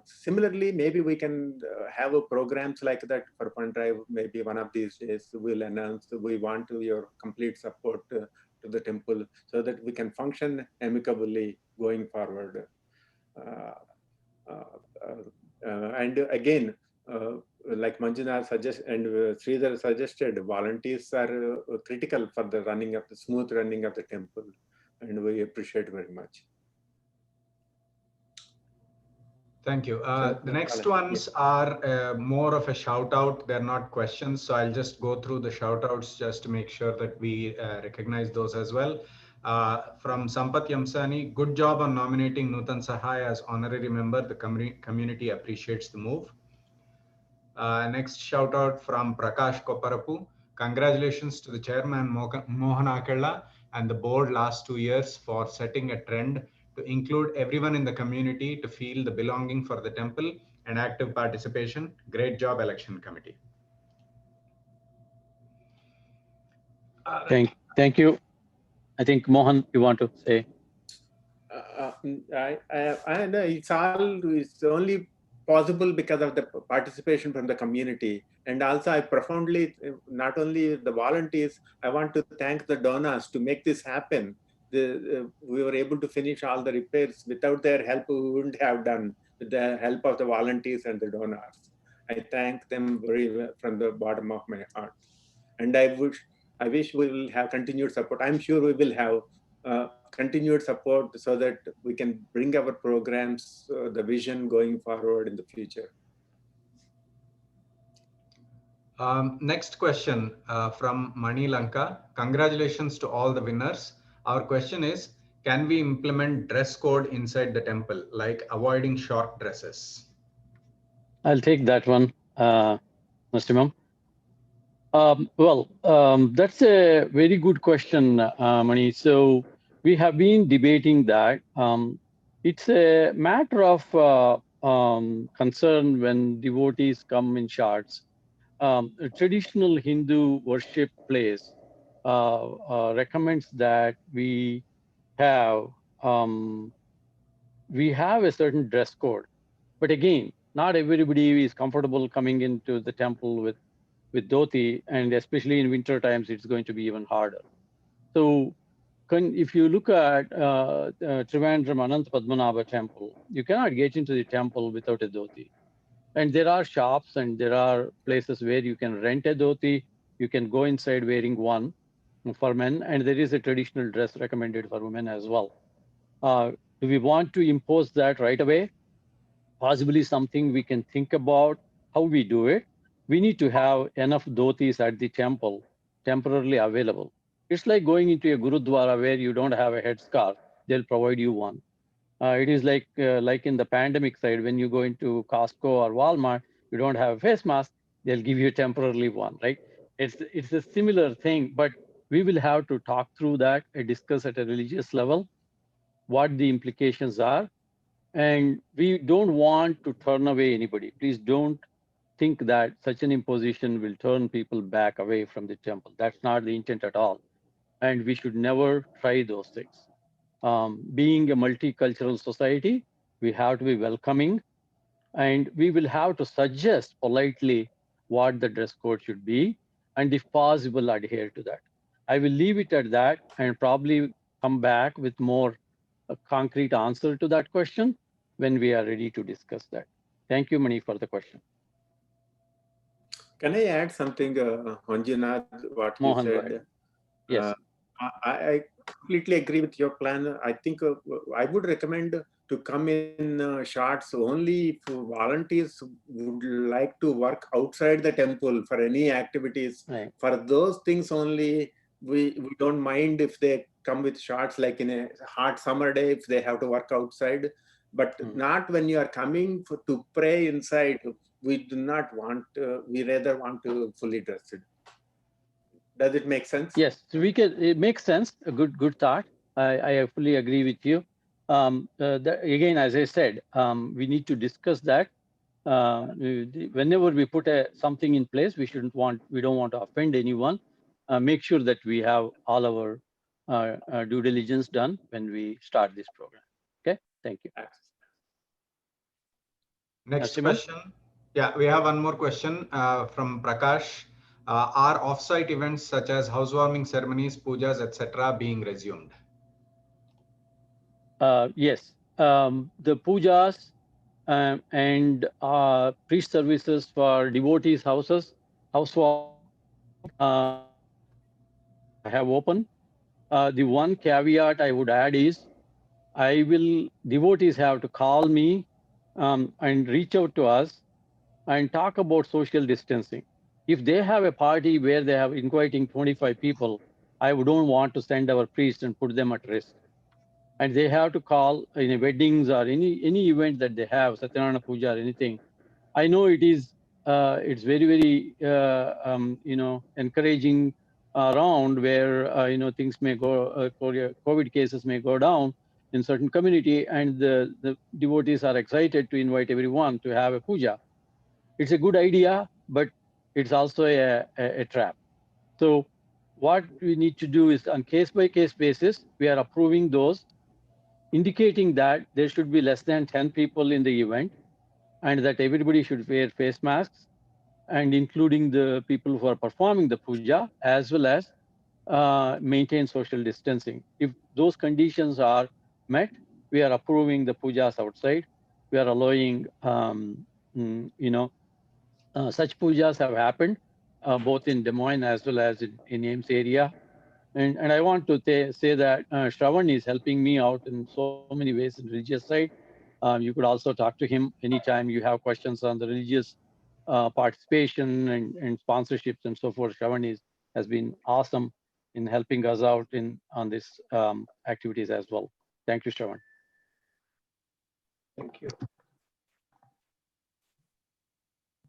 Similarly, maybe we can have programs like that for fund drive. Maybe one of these days we'll announce we want your complete support to the temple, so that we can function amicably going forward. And again, like Manjunath suggested and Sridhar suggested, volunteers are critical for the smooth running of the temple, and we appreciate very much. Thank you. The next ones are more of a shout out. They're not questions. So I'll just go through the shout outs just to make sure that we recognize those as well. From Sampath Yamsani, good job on nominating Nutan Sahai as honorary member. The community appreciates the move. Next shout out from Prakash Koparapu. Congratulations to the chairman Mohan Akella and the board last 2 years for setting a trend to include everyone in the community to feel the belonging for the temple and active participation. Great job, election committee. Thank you. I think Mohan, you want to say? I know it's only possible because of the participation from the community. And also I profoundly, not only the volunteers, I want to thank the donors to make this happen. We were able to finish all the repairs. Without their help, we wouldn't have done, with the help of the volunteers and the donors. I thank them very well from the bottom of my heart. And I wish we will have continued support. I'm sure we will have continued support so that we can bring our programs, the vision going forward in the future. Next question from Mani Lanka. Congratulations to all the winners. Our question is, can we implement dress code inside the temple, like avoiding short dresses? I'll take that one, Mr. Imam. That's a very good question, Mani. So we have been debating that. It's a matter of concern when devotees come in shorts. A traditional Hindu worship place recommends that we have a certain dress code. But again, not everybody is comfortable coming into the temple with dhoti, and especially in winter times, it's going to be even harder. So if you look at Trivandrum Ananta Padmanabha temple, you cannot get into the temple without a dhoti. And there are shops and there are places where you can rent a dhoti. You can go inside wearing one for men, and there is a traditional dress recommended for women as well. Do we want to impose that right away? Possibly something we can think about how we do it. We need to have enough dhotis at the temple temporarily available. It's like going into a Gurudwara where you don't have a headscarf, they'll provide you one. It is like in the pandemic side, when you go into Costco or Walmart, you don't have a face mask, they'll give you temporarily one, right? It's a similar thing, but we will have to talk through that and discuss at a religious level what the implications are. And we don't want to turn away anybody. Please don't think that such an imposition will turn people back away from the temple. That's not the intent at all. And we should never try those things. Being a multicultural society, we have to be welcoming, and we will have to suggest politely what the dress code should be, and if possible, adhere to that. I will leave it at that and probably come back with more concrete answer to that question when we are ready to discuss that. Thank you, Mani, for the question. Can I add something, Manjunath, what Mohan, you said? Yes. I completely agree with your plan. I think I would recommend to come in shorts only if volunteers would like to work outside the temple for any activities. Right. For those things only, we don't mind if they come with shorts, like in a hot summer day, if they have to work outside, but not when you are coming to pray inside. We do not want, we rather want to fully dressed. Does it make sense? Yes, so it makes sense. A good thought. I fully agree with you. Again, as I said, we need to discuss that. Whenever we put something in place, we don't want to offend anyone. Make sure that we have all our due diligence done when we start this program. Okay, thank you. Next question. Yeah, we have one more question from Prakash. Are off-site events such as housewarming ceremonies, pujas, etc. being resumed? Yes, the pujas and priest services for devotees' houses, house warming, have opened. The one caveat I would add is devotees have to call me and reach out to us and talk about social distancing. If they have a party where they have inviting 25 people, I don't want to send our priest and put them at risk. And they have to call in weddings or any event that they have, Satyanarayana Puja or anything. I know it's very encouraging around where things may go, COVID cases may go down in certain community, and the devotees are excited to invite everyone to have a puja. It's a good idea, but it's also a trap. So what we need to do is on case by case basis, we are approving those, indicating that there should be less than 10 people in the event and that everybody should wear face masks, and including the people who are performing the puja, as well as maintain social distancing. If those conditions are met, we are approving the pujas outside. We are allowing, such pujas have happened both in Des Moines as well as in Ames area. And I want to say that Shravan is helping me out in so many ways in religious side. You could also talk to him anytime you have questions on the religious participation and sponsorships and so forth. Shravan has been awesome in helping us out on this activities as well. Thank you, Shravan. Thank you.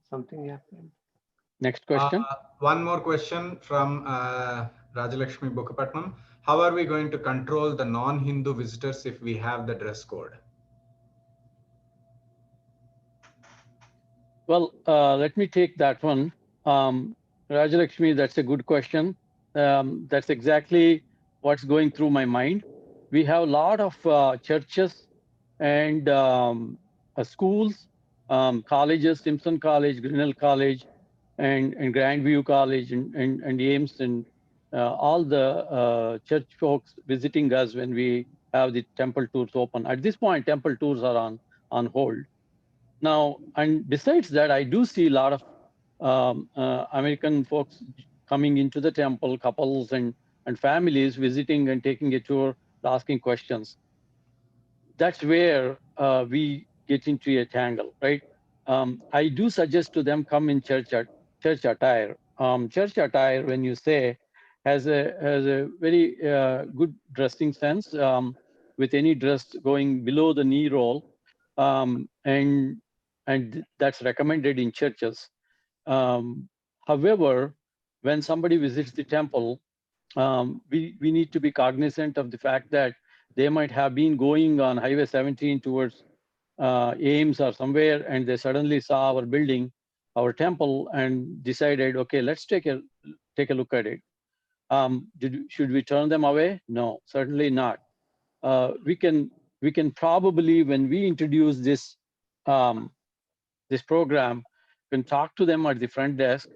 Something happened. Next question. One more question from Rajalakshmi Bukapatnam. How are we going to control the non-Hindu visitors if we have the dress code? Well, let me take that one. Rajalakshmi, that's a good question. That's exactly what's going through my mind. We have a lot of churches and schools, colleges, Simpson College, Grinnell College, and Grandview College, and Ames, and all the church folks visiting us when we have the temple tours open. At this point, temple tours are on hold. Now, and besides that, I do see a lot of American folks coming into the temple, couples and families visiting and taking a tour, asking questions. That's where we get into a tangle, right? I do suggest to them come in church attire. Church attire, when you say, has a very good dressing sense, with any dress going below the knee roll, and that's recommended in churches. However, when somebody visits the temple, we need to be cognizant of the fact that they might have been going on Highway 17 towards Ames or somewhere, and they suddenly saw our building, our temple, and decided, okay, let's take a look at it. Should we turn them away? No, certainly not. We can probably, when we introduce this this program, can talk to them at the front desk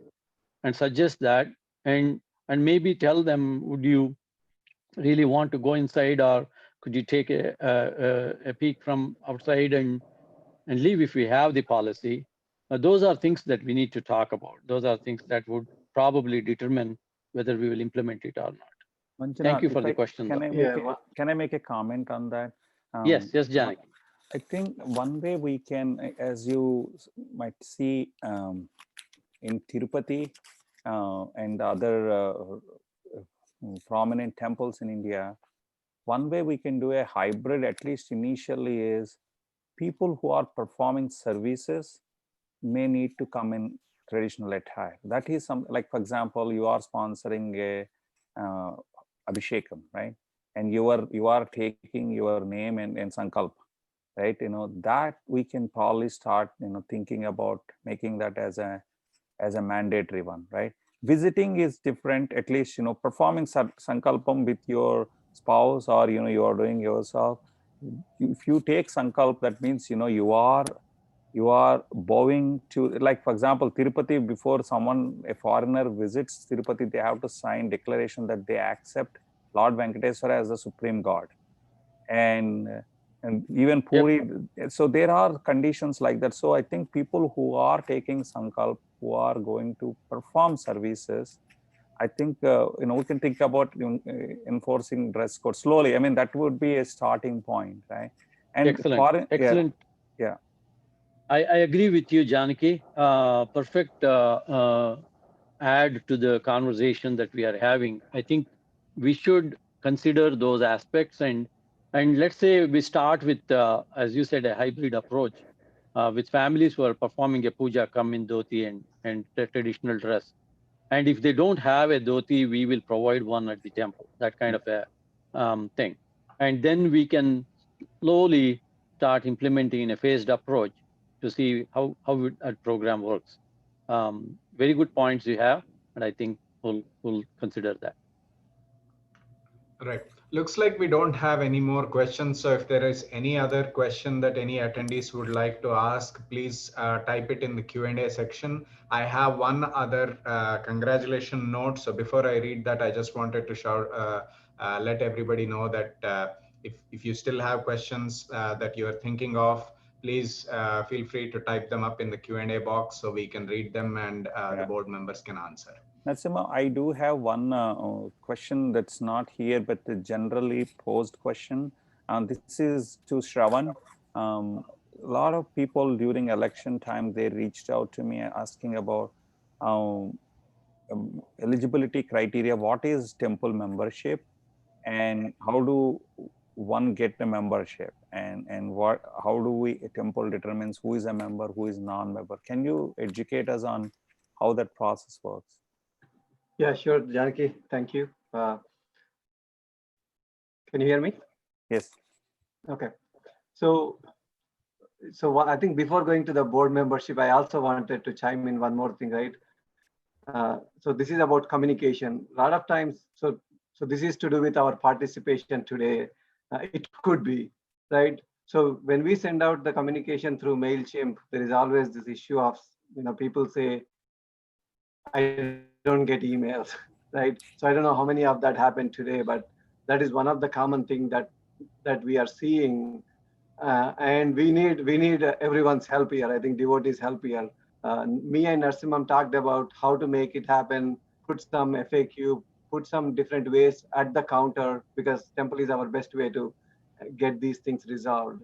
and suggest that, and maybe tell them, would you really want to go inside, or could you take a peek from outside and leave if we have the policy? Those are things that we need to talk about. Those are things that would probably determine whether we will implement it or not. Manjunath, Thank you for the question. Can I make a comment on that? Yes, Janik. I think one way we can, as you might see in Tirupati and other prominent temples in India, one way we can do a hybrid, at least initially, is people who are performing services may need to come in traditional attire. That is some, like, for example, you are sponsoring a Abhishekam, right? And you are taking your name and Sankalp, right? That we can probably start, thinking about making that as a mandatory one, right? Visiting is different, at least, performing Sankalpam with your spouse, or, you are doing yourself. If you take Sankalp, that means, you are bowing to, like, for example, Tirupati, before a foreigner visits Tirupati, they have to sign declaration that they accept Lord Venkateswara as the supreme God. And And even Puri, so there are conditions like that. So I think people who are taking Sankalp, who are going to perform services, I think, we can think about enforcing dress code slowly. I mean, that would be a starting point, right? And excellent, excellent. Yeah. I agree with you, Janaki. Perfect add to the conversation that we are having. I think we should consider those aspects, and let's say we start with, as you said, a hybrid approach, with families who are performing a puja come in dhoti and the traditional dress. And if they don't have a dhoti, we will provide one at the temple, that kind of a thing. And then we can slowly start implementing a phased approach to see how that program works. Very good points you have, and I think we'll consider that. Right. Looks like we don't have any more questions. So if there is any other question that any attendees would like to ask, please type it in the Q&A section. I have one other congratulation note. So before I read that, I just wanted to let everybody know that if you still have questions that you are thinking of, please feel free to type them up in the Q&A box so we can read them and the board members can answer. Narsima, I do have one question that's not here, but a generally posed question. This is to Shravan. A lot of people during election time, they reached out to me asking about eligibility criteria. What is temple membership, and how do one get a membership, and how do we temple determines who is a member, who is non-member? Can you educate us on how that process works? Yeah, sure, Janaki. Thank you. Can you hear me? Yes. Okay. So I think before going to the board membership, I also wanted to chime in one more thing, right? So this is about communication. A lot of times, so this is to do with our participation today. It could be, right? So when we send out the communication through MailChimp, there is always this issue of, people say, I don't get emails, right? So I don't know how many of that happened today, but that is one of the common thing that we are seeing, and we need everyone's help here. I think devotees help here. Me and Narsimham talked about how to make it happen, put some FAQ, put some different ways at the counter, because temple is our best way to get these things resolved.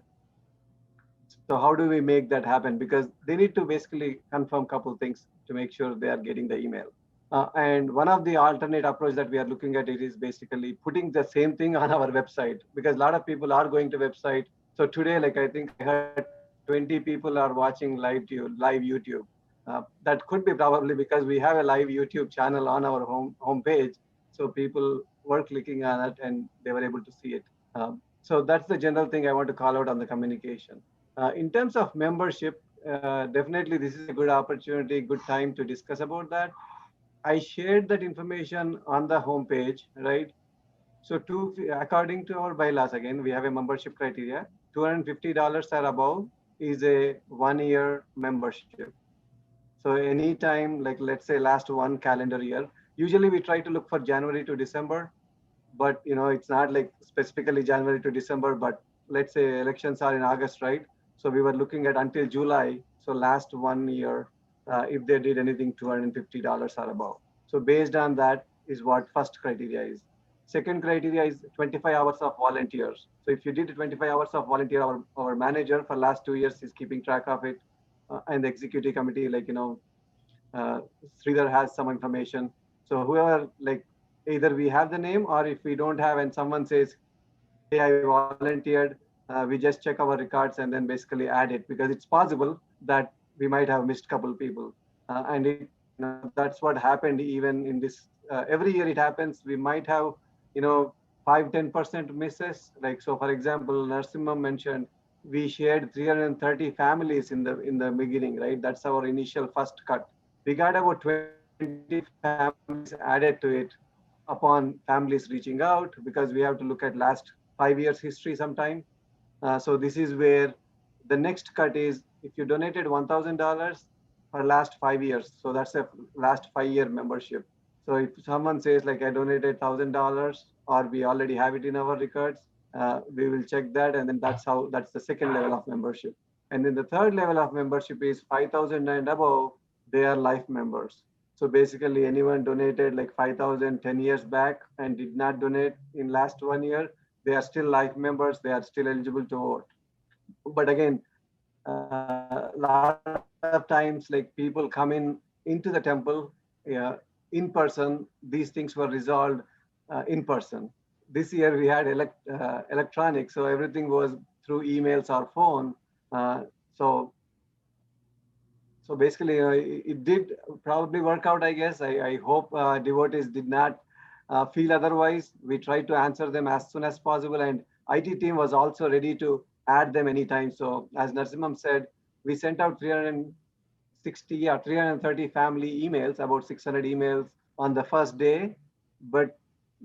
So how do we make that happen? Because they need to basically confirm a couple things to make sure they are getting the email. And one of the alternate approach that we are looking at it is basically putting the same thing on our website, because a lot of people are going to website. So today, like I think I heard 20 people are watching live YouTube. That could be probably because we have a live YouTube channel on our homepage. So people were clicking on it and they were able to see it. So that's the general thing I want to call out on the communication. In terms of membership, definitely this is a good opportunity, good time to discuss about that. I shared that information on the homepage, right? So according to our bylaws, again, we have a membership criteria. $250 or above is a 1-year membership. So anytime, like let's say last 1 calendar year, usually we try to look for January to December, but it's not like specifically January to December, but let's say elections are in August, right? So we were looking at until July. So last 1 year, if they did anything $250 or above. So based on that is what first criteria is. Second criteria is 25 hours of volunteers. So if you did 25 hours of volunteer, our manager for last 2 years is keeping track of it. And the executive committee, like, Sridhar has some information. So whoever, like, either we have the name, or if we don't have and someone says, hey, I volunteered, we just check our records and then basically add it, because it's possible that we might have missed a couple people. And that's what happened even in this. Every year it happens. We might have, 5-10% misses. Like, so for example, Narsimha mentioned, we shared 330 families in the beginning, right? That's our initial first cut. We got about 20 families added to it upon families reaching out, because we have to look at last 5 years history sometime. So this is where the next cut is, if you donated $1,000 for last 5 years, so that's a last 5-year membership. So if someone says like I donated $1,000, or we already have it in our records, we will check that, and then that's the second level of membership. And then the third level of membership is 5,000 and above. They are life members. So basically, anyone donated like 5,000 10 years back and did not donate in last 1 year, they are still life members. They are still eligible to vote. But again, a lot of times, like people come into the temple in person. These things were resolved in person. This year we had electronic, so everything was through emails or phone. Uh, so so basically, it did probably work out, I guess. I hope devotees did not feel otherwise. We tried to answer them as soon as possible, and IT team was also ready to add them anytime. So as Narsimham said, we sent out 360 or 330 family emails, about 600 emails on the first day, but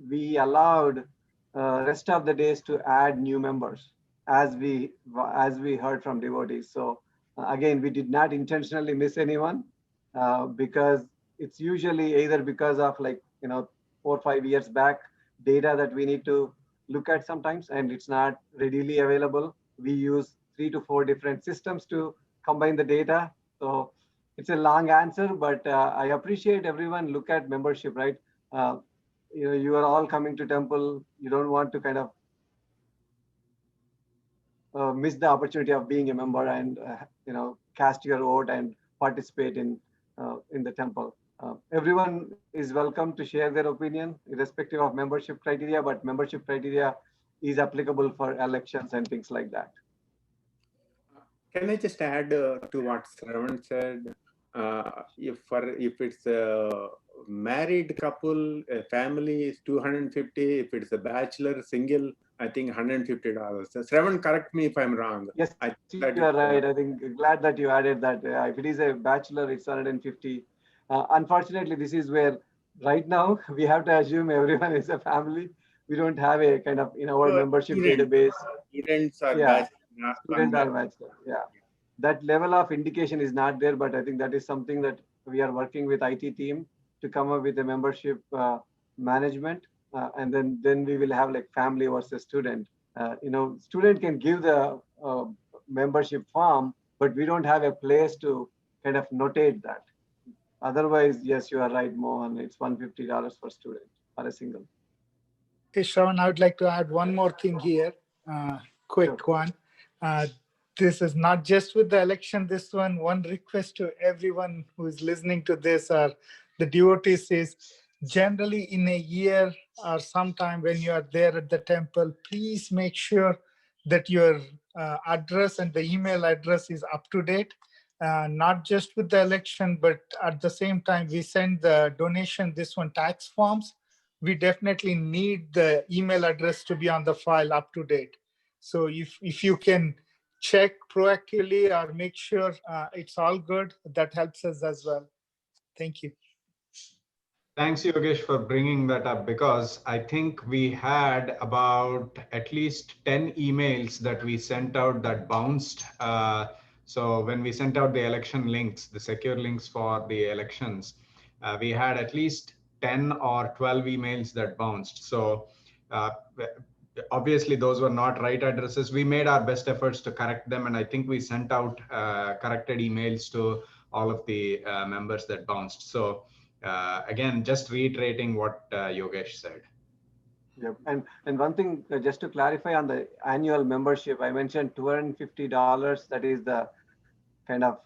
we allowed rest of the days to add new members as we heard from devotees. So again, we did not intentionally miss anyone because it's usually either because of 4 or 5 years back data that we need to look at sometimes, and it's not readily available. We use 3 to 4 different systems to combine the data. So it's a long answer, but I appreciate everyone look at membership, right? You are all coming to temple. You don't want to kind of miss the opportunity of being a member and cast your vote and participate in the temple. Everyone is welcome to share their opinion irrespective of membership criteria, but membership criteria is applicable for elections and things like that. Can I just add to what Shravan said? If it's a married couple, a family is 250. If it's a bachelor single, I think $150. Shravan, correct me if I'm wrong. Yes, you are right. I think glad that you added that. If it is a bachelor, it's 150. Unfortunately, this is where right now we have to assume everyone is a family. We don't have a kind of in our membership database. Students are students are bachelor. Yeah, that level of indication is not there, but I think that is something that we are working with IT team to come up with a membership management, and then we will have like family versus student. Student can give the membership form, but we don't have a place to kind of notate that. Otherwise, yes, you are right, Mohan. It's $150 for student or a single. Hey, Shravan, I would like to add one more thing here. Quick one. This is not just with the election. This one request to everyone who is listening to this or the devotees is generally in a year or sometime when you are there at the temple, please make sure that your address and the email address is up to date. Not just with the election, but at the same time, we send the donation, tax forms. We definitely need the email address to be on the file up to date. So if you can check proactively or make sure it's all good, that helps us as well. Thank you. Thanks, Yogesh, for bringing that up, because I think we had about at least 10 emails that we sent out that bounced. So when we sent out the election links, the secure links for the elections, we had at least 10 or 12 emails that bounced. So obviously those were not right addresses. We made our best efforts to correct them, and I think we sent out corrected emails to all of the members that bounced. So again, just reiterating what Yogesh said. Yep. And one thing, just to clarify on the annual membership, I mentioned $250. That is the kind of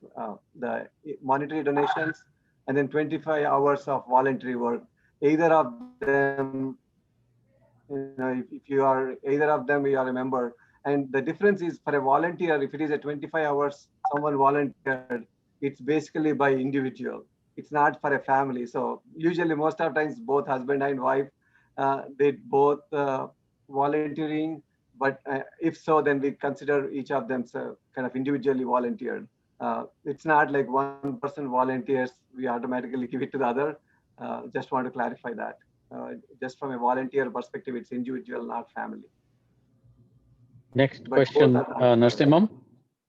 the monetary donations, and then 25 hours of voluntary work. Either of them, if you are either of them, you are a member. And the difference is for a volunteer, if it is a 25 hours, someone volunteered, it's basically by individual. It's not for a family. So usually most of the times, both husband and wife, they both volunteering. But if so, then we consider each of them kind of individually volunteered. It's not like one person volunteers, we automatically give it to the other. Just want to clarify that. Just from a volunteer perspective, it's individual, not family. Next question, Narsimham.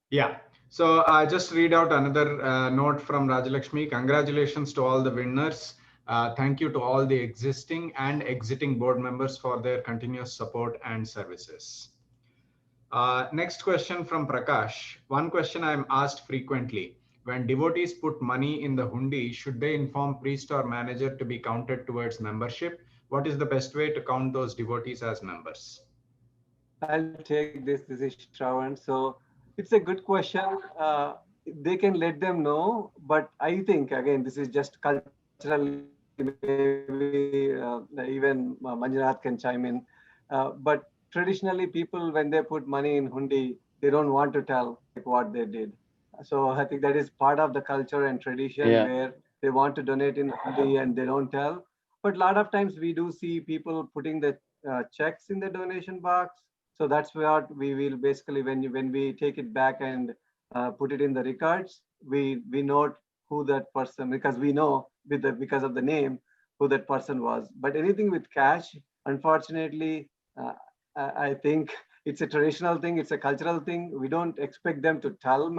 Yeah. So I just read out another note from Rajalakshmi. Congratulations to all the winners. Thank you to all the existing and exiting board members for their continuous support and services. Next question from Prakash. One question I am asked frequently. When devotees put money in the hundi, should they inform priest or manager to be counted towards membership? What is the best way to count those devotees as members? I'll take this. This is Shravan. So it's a good question. They can let them know, but I think, again, this is just culturally, maybe even Manjunath can chime in. But traditionally, people, when they put money in hundi, they don't want to tell like what they did. So I think that is part of the culture and tradition Yeah. where they want to donate in hundi and they don't tell. But a lot of times we do see people putting the checks in the donation box. So that's what we will basically, when we take it back and put it in the records, we note who that person, because we know because of the name who that person was. But anything with cash, unfortunately, I think it's a traditional thing, it's a cultural thing. We don't expect them to tell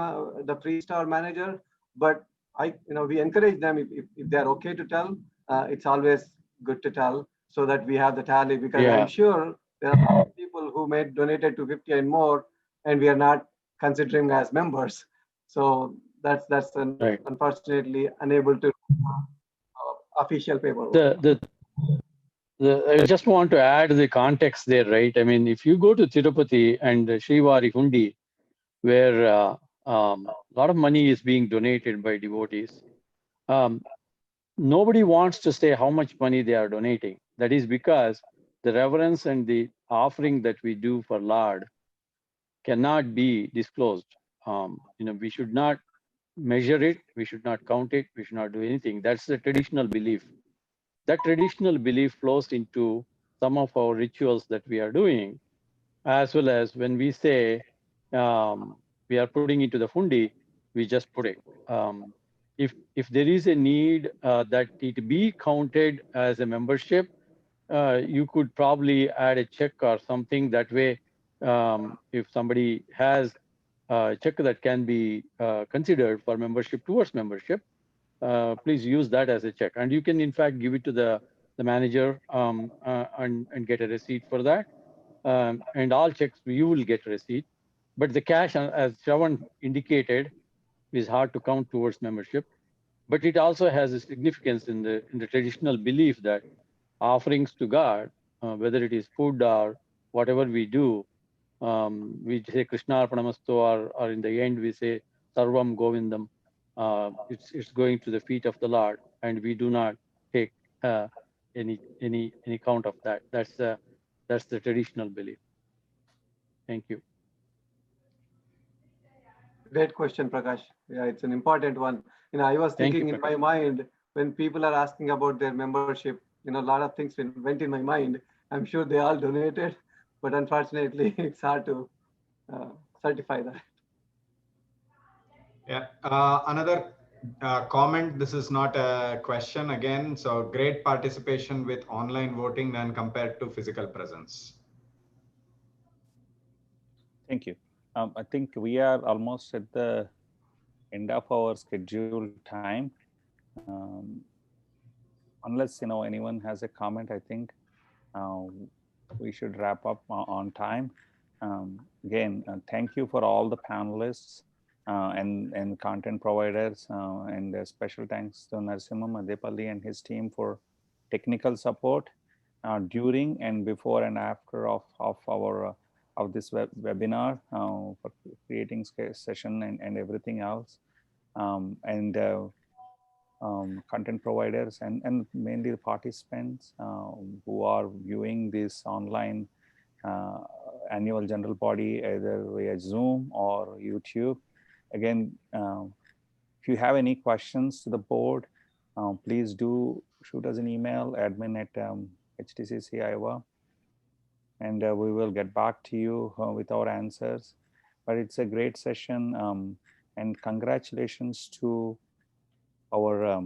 the priest or manager, but we encourage them if they're okay to tell. It's always good to tell so that we have the tally, because I'm sure there are people who made donated to 50 and more, and we are not considering as members. So that's Right. unfortunately unable to official paperwork. I just want to add the context there, right? I mean, if you go to Tirupati and Srivari Hundi, where a lot of money is being donated by devotees, nobody wants to say how much money they are donating. That is because the reverence and the offering that we do for Lord cannot be disclosed. We should not measure it, we should not count it, we should not do anything. That's the traditional belief. That traditional belief flows into some of our rituals that we are doing, as well as when we say we are putting into the fundi, we just put it. If there is a need that it be counted as a membership, you could probably add a check or something that way. If somebody has a check that can be considered for membership towards membership, please use that as a check. And you can, in fact, give it to the manager and get a receipt for that. And all checks, you will get a receipt. But the cash, as Shravan indicated, is hard to count towards membership. But it also has a significance in the traditional belief that offerings to God, whether it is food or whatever we do, we say Krishna Arpanamastu, or in the end we say Sarvam Govindam. It's going to the feet of the Lord, and we do not take any count of that. That's the traditional belief. Thank you. Great question, Prakash. Yeah, it's an important one. I was thinking in my mind, when people are asking about their membership, a lot of things went in my mind. I'm sure they all donated, but unfortunately, it's hard to certify that. Yeah, another comment. This is not a question again. So great participation with online voting when compared to physical presence. Thank you. I think we are almost at the end of our scheduled time. Unless anyone has a comment, I think we should wrap up on time. Again, thank you for all the panelists and content providers, and special thanks to Narasimham Adepalli and his team for technical support during and before and after of our of this webinar, for creating session and everything else, and content providers and mainly the participants who are viewing this online annual general body either via Zoom or YouTube. Again, if you have any questions to the board, please do shoot us an email, admin at HTCC Iowa, and we will get back to you with our answers. But it's a great session, and congratulations to our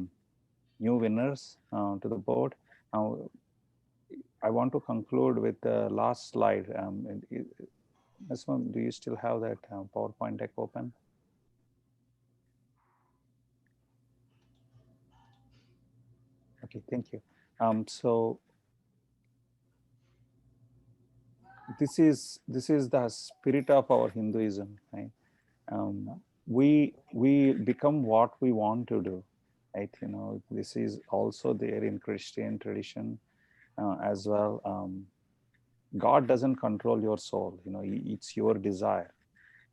new winners to the board. I want to conclude with the last slide. Do you still have that PowerPoint deck open? Okay, thank you. So this is the spirit of our Hinduism, right? We become what we want to do, right? This is also there in Christian tradition as well. God doesn't control your soul. It's your desire.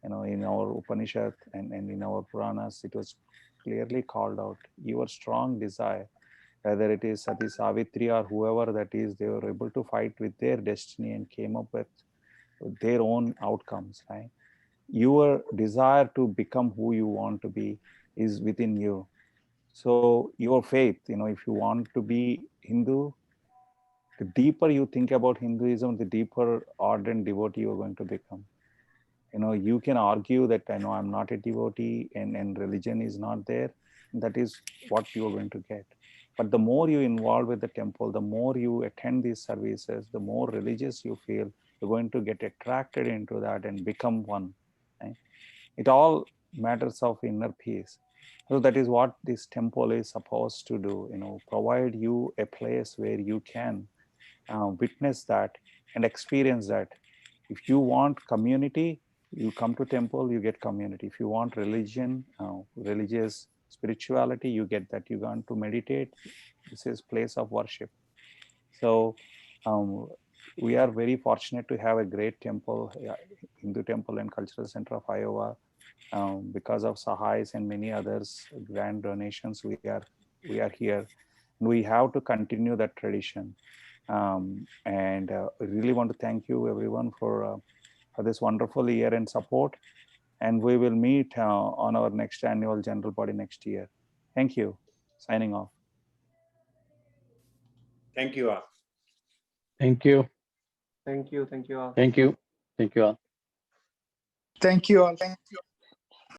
In our Upanishad and in our Puranas, it was clearly called out. Your strong desire, whether it is Sati Savitri or whoever that is, they were able to fight with their destiny and came up with their own outcomes, right? Your desire to become who you want to be is within you. So your faith, if you want to be Hindu, the deeper you think about Hinduism, the deeper ardent devotee you're going to become. You can argue that I know I'm not a devotee and religion is not there. That is what you're going to get. But the more you involve with the temple, the more you attend these services, the more religious you feel, you're going to get attracted into that and become one. Right? It all matters of inner peace. So that is what this temple is supposed to do, provide you a place where you can witness that and experience that. If you want community, you come to temple, you get community. If you want religion, religious spirituality, you get that. You want to meditate, this is place of worship. So we are very fortunate to have a great temple, Hindu temple and cultural center of Iowa. Because of Sahais and many others grand donations, we are here. We have to continue that tradition. And I really want to thank you everyone for this wonderful year and support. And we will meet on our next annual general body next year. Thank you. Signing off. Thank you all. Thank you. Thank you. Thank you all. Thank you. Thank you all. Thank you all.